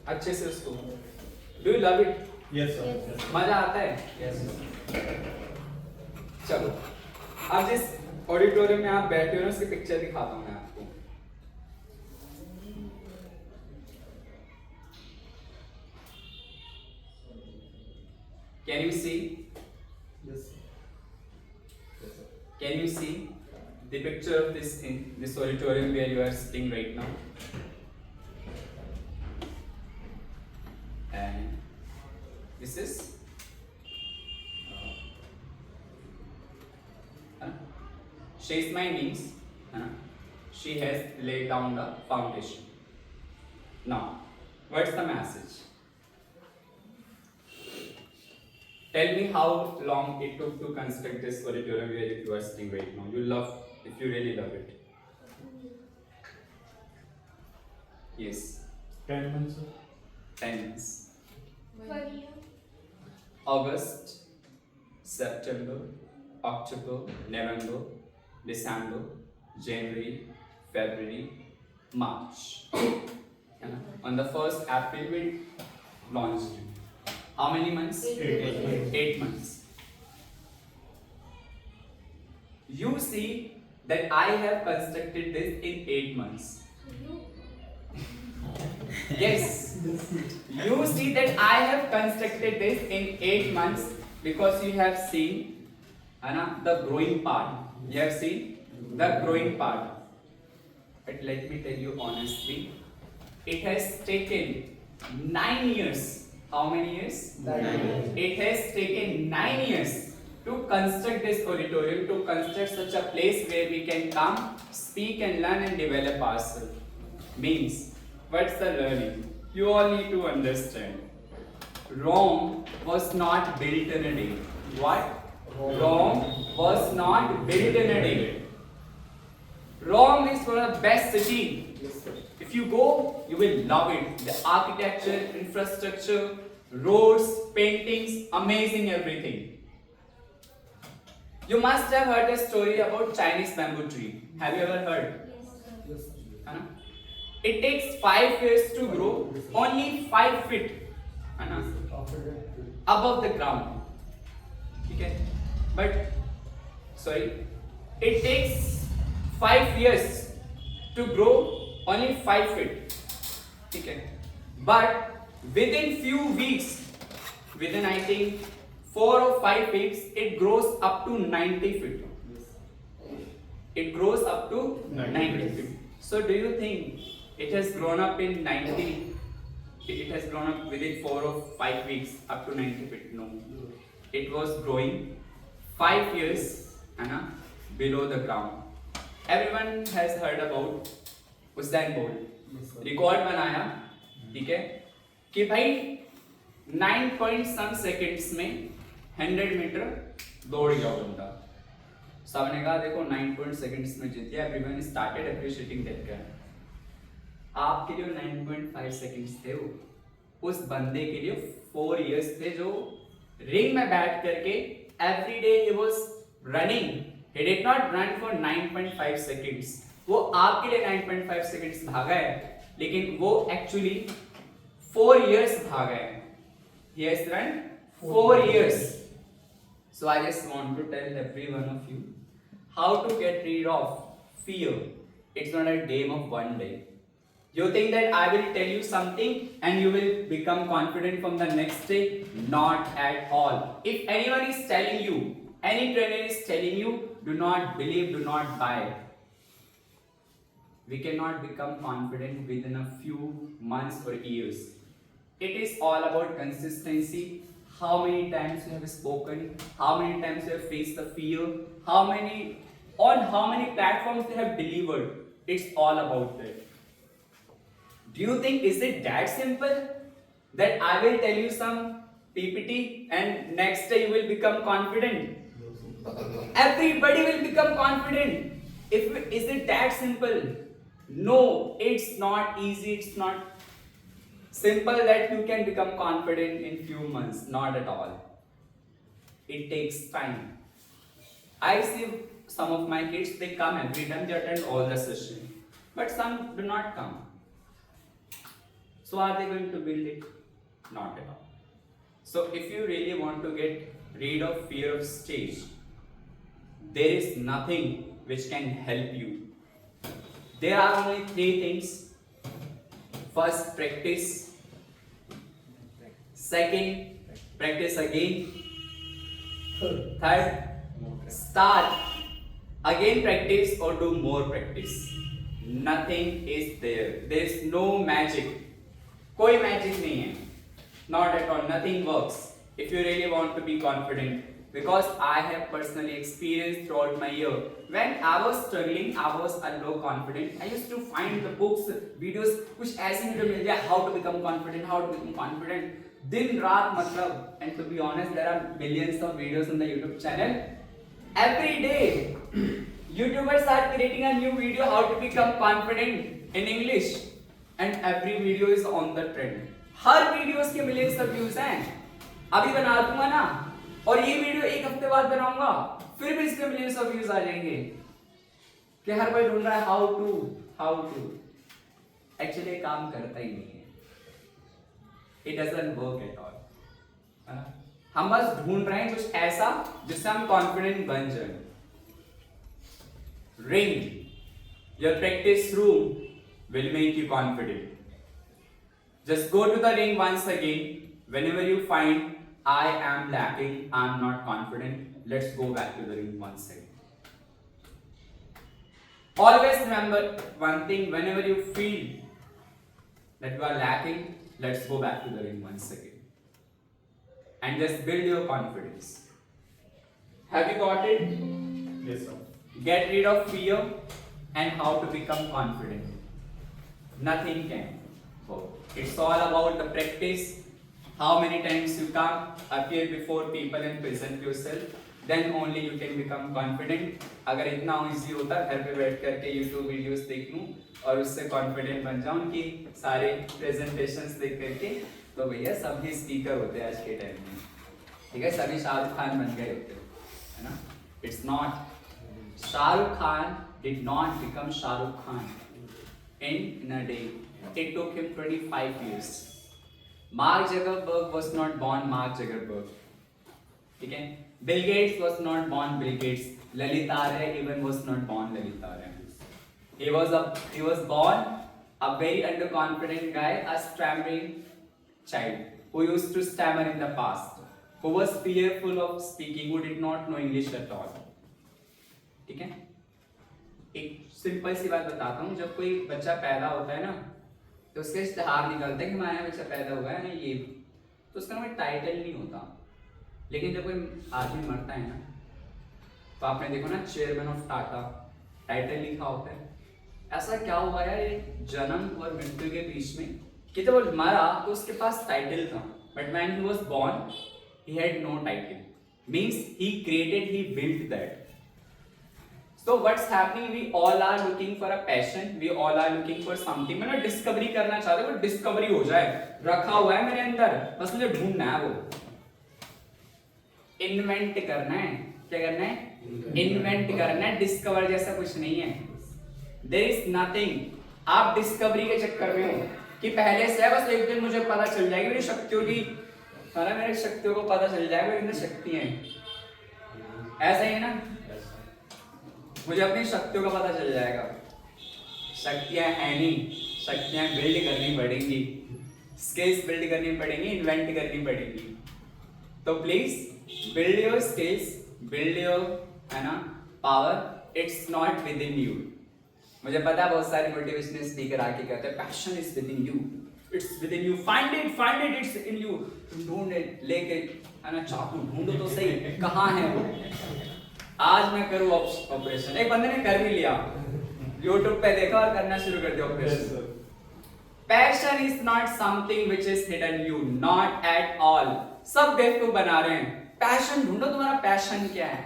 अच्छे से उसको? Do you love it? Yes, sir. Yes. मजा आता है? Yes. चलो, अब जिस ऑडिटोरियम में आप बैठे हो ना उसकी पिक्चर दिखाता हूँ मैं आपको. Can you see? Yes. Can you see the picture of this in this auditorium where you are sitting right now? And this is she is my niece. She has laid down the foundation. Now, what's the message? Tell me how long it took to construct this auditorium where you are sitting right now. You love, if you really love it. Yes, 10 months, sir. 10 months. For you. August, September, October, November, December, January, February, March. On the 1st April we launched. How many months? 8 months. You see that I have constructed this in 8 months. Yes. You see that I have constructed this in 8 months because you have seen the growing part. You have seen the growing part. But let me tell you honestly, it has taken 9 years. How many years? 9 years. It has taken 9 years to construct this auditorium, to construct such a place where we can come, speak and learn and develop ourselves. Means, what's the learning? You all need to understand. Rome was not built in a day. What? Rome was not built in a day. Rome is one of the best city. Yes, sir. If you go, you will love it. The architecture, infrastructure, roads, paintings, amazing everything. You must have heard a story about Chinese bamboo tree. Have you ever heard? Yes, sir. It takes 5 years to grow, only 5 feet After that, above the ground. Okay? But, sorry, it takes 5 years to grow only 5 feet. Okay? But within few weeks, within I think 4 or 5 weeks, it grows up to 90 feet. It grows up to 90 feet. So do you think it has grown up in 90? It has grown up within 4 or 5 weeks up to 90 feet? No. It was growing 5 years below the ground. Everyone has heard about Usain Bolt. Record बनाया, ठीक है, कि भाई 9 point some seconds में 100 metre दौड़ गया बंदा. सबने कहा देखो 9 point seconds में जीत गया. Everyone started appreciating that guy. आपके लिए 9.5 seconds थे वो, उस बंदे के लिए 4 years थे जो रिंग में बैठ करके every day he was running. He did not run for 9.5 seconds. वो आपके लिए 9.5 seconds भागा है, लेकिन वो actually 4 years भागा है. He has run 4 years. So I just want to tell every one of you how to get rid of fear. It's not a game of one day. You think that I will tell you something and you will become confident from the next day? Not at all. If anyone is telling you, any trainer is telling you, do not believe, do not buy. We cannot become confident within a few months or years. It is all about consistency. How many times you have spoken, how many times you have faced the fear, on how many platforms you have delivered. It's all about that. Do you think is it that simple that I will tell you some PPT and next day you will become confident? Everybody will become confident. Is it that simple? No, it's not easy. It's not simple that you can become confident in few months. Not at all. It takes time. I see some of my kids, they come every time, they attend all the sessions, but some do not come. So are they going to build it? Not at all. So if you really want to get rid of fear of stage, there is nothing which can help you. There are only 3 things. First, practice. Second, practice again. Third, start. Again practice or do more practice. Nothing is there. There is no magic. कोई magic नहीं है. Not at all. Nothing works. If you really want to be confident. Because I have personally experienced throughout my year. When I was struggling, I was a low confident. I used to find the books, videos, कुछ ऐसी video मिल जाए, how to become confident. दिन रात मतलब, and to be honest, there are millions of videos on the YouTube channel. Every day, YouTubers are creating a new video how to become confident in English, and every video is on the trend. Her videos के millions of views हैं. अभी बना दूंगा ना, और ये video 1 हफ्ते बाद बनाऊंगा, फिर भी इसके millions of views आ जाएंगे. कि हर कोई ढूंढ रहा है how to. Actually काम करता ही नहीं है. It doesn't work at all. हम बस ढूंढ रहे हैं कुछ ऐसा जिससे हम कॉन्फिडेंट बन जाए. Ring, your practice room will make you confident. Just go to the ring once again. Whenever you find I am lacking, I am not confident, let's go back to the ring once again. Always remember one thing, whenever you feel that you are lacking, let's go back to the ring once again. And just build your confidence. Have you got it? Yes, sir. Get rid of fear and how to become confident. Nothing can work. It's all about the practice. How many times you can appear before people and present yourself, then only you can become confident. अगर इतना easy होता घर पे बैठ करके YouTube videos देख लूँ और उससे confident बन जाऊँ कि सारे presentations देख करके, तो भैया सभी स्पीकर होते हैं आज के टाइम में. ठीक है, सभी शाहरुख खान बन गए होते है ना. It's not. Shahrukh Khan did not become Shahrukh Khan in a day. It took him 25 years. Mark Zuckerberg was not born Mark Zuckerberg. ठीक है, Bill Gates was not born Bill Gates. Lalit Arya even was not born Lalit Arya. He was born a very underconfident guy, a stammering child who used to stammer in the past, who was fearful of speaking, who did not know English at all. ठीक है, एक simple सी बात बताता हूँ. जब कोई बच्चा पैदा होता है ना, तो उसके इश्तिहार निकलते हैं कि हमारे यहाँ बच्चा पैदा हुआ है ना, ये तो उसका कोई टाइटल नहीं होता. लेकिन जब कोई आदमी मरता है ना, तो आपने देखो ना चेयरमैन ऑफ टाटा, टाइटल लिखा होता है. ऐसा क्या हुआ यार ये जन्म और मृत्यु के बीच में कि जब वो मरा तो उसके पास टाइटल था, but when he was born he had no title. Means he created, he built that. So what's happening? We all are looking for a passion. We all are looking for something. मैं discovery करना चाहता हूँ, discovery हो जाए. रखा हुआ है मेरे अंदर, बस मुझे ढूंढना है. वो इन्वेंट करना है. क्या करना है? इन्वेंट करना है. डिस्कवर जैसा कुछ नहीं है. There is nothing. आप डिस्कवरी के चक्कर में हो कि पहले से है, बस एक दिन मुझे पता चल जाएगी मेरी शक्तियों की, है ना, मेरी शक्तियों को पता चल जाएगा मेरे अंदर शक्ति है. ऐसा ही है ना, मुझे अपनी शक्तियों का पता चल जाएगा. शक्तियां हैं नहीं, शक्तियां बिल्ड करनी पड़ेंगी, स्किल्स बिल्ड करनी पड़ेंगी, इन्वेंट करनी पड़ेंगी. तो please build your skills, build your, है ना, power. It's not with in you. मुझे पता है बहुत सारे मोटिवेशनल स्पीकर आके कहते हैं passion is with in you, It's within you. Find it, it's in you. तुम ढूंढ लेके आना, चाकू ढूंढो तो सही, कहाँ है वो? आज मैं करूँ ऑपरेशन। एक बंदे ने कर भी लिया, YouTube पे देखा और करना शुरू कर दिया operation. Passion is not something which is hidden you, not at all. सब बेवकूफ बना रहे हैं। पैशन ढूंढो, तुम्हारा पैशन क्या है?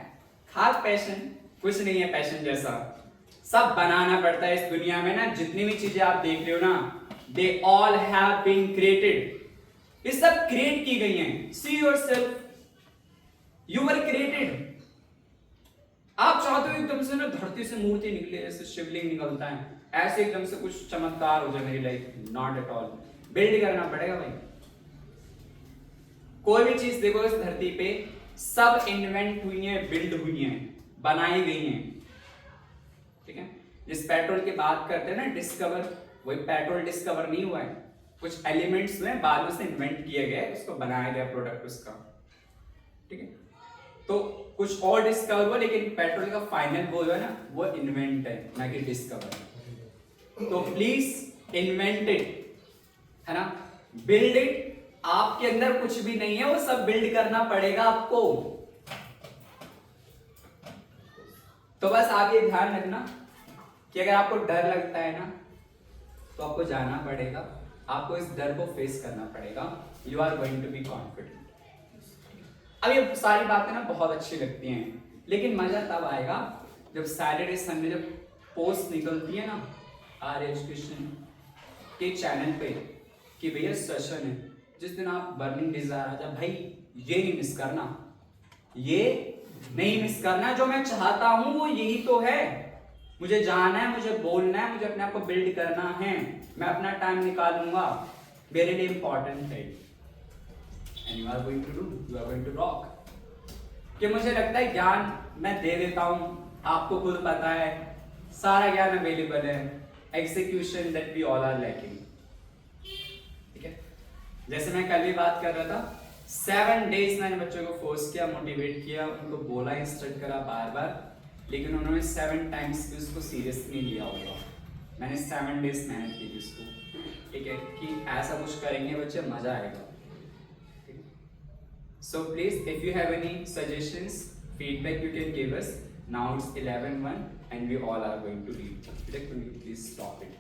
खास पैशन कुछ नहीं है पैशन जैसा। सब बनाना पड़ता है इस दुनिया में ना। जितनी भी चीजें आप देख रहे हो ना, they all have been created. ये सब क्रिएट की गई हैं। See yourself, you were created. आप चाहते हो एकदम से ना धरती से मूर्ति निकले, ऐसे शिवलिंग निकलता है, ऐसे एकदम से कुछ चमत्कार हो जाए मेरी life? Not at all. Build करना पड़ेगा भाई। कोई भी चीज देखो इस धरती पे, सब इन्वेंट हुई है, बिल्ड हुई है, बनाई गई हैं। ठीक है, जिस पेट्रोल की बात करते हैं ना डिस्कवर, वही पेट्रोल डिस्कवर नहीं हुआ है, कुछ एलिमेंट्स हुए बाद में से इन्वेंट किए गए, उसको बनाया गया प्रोडक्ट उसका। ठीक है, तो कुछ और डिस्कवर हुआ, लेकिन पेट्रोल का फाइनल वो है ना, वो इन्वेंट है, ना कि डिस्कवर। तो प्लीज इन्वेंट इट, है ना, बिल्ड इट। आपके अंदर कुछ भी नहीं है, वो सब बिल्ड करना पड़ेगा आपको। तो बस आप ये ध्यान रखना कि अगर आपको डर लगता है ना, तो आपको जाना पड़ेगा, आपको इस डर को फेस करना पड़ेगा। You are going to be confident. अब ये सारी बातें ना बहुत अच्छी लगती हैं, लेकिन मजा तब आएगा जब सैटरडे संडे जब पोस्ट निकलती है ना आर एजुकेशन के चैनल पे कि भैया सेशन है, जिस दिन आप बर्निंग डिजायर आ जाए, भाई ये नहीं मिस करना, ये नहीं मिस करना, जो मैं चाहता हूं वो यही तो है। मुझे जाना है, मुझे बोलना है, मुझे अपने आप को बिल्ड करना है, मैं अपना टाइम निकालूंगा, मेरे लिए इंपॉर्टेंट है। And you are going to do, you are going to rock. कि मुझे लगता है ज्ञान मैं दे देता हूं, आपको खुद पता है सारा ज्ञान अवेलेबल है, execution that we all are lacking. ठीक है, जैसे मैं कल भी बात कर रहा था, 7 डेज मैंने बच्चों को फोर्स किया, मोटिवेट किया, उनको बोला, इंस्ट्रक्ट करा बार बार, लेकिन उन्होंने 7 टाइम्स भी उसको सीरियस नहीं लिया होगा। मैंने 7 डेज मेहनत की थी उसको, ठीक है, कि ऐसा कुछ करेंगे बच्चे, मजा आएगा। So please if you have any suggestions, feedback you can give us. Now it's 11:01 and we all are going to read. Please stop it.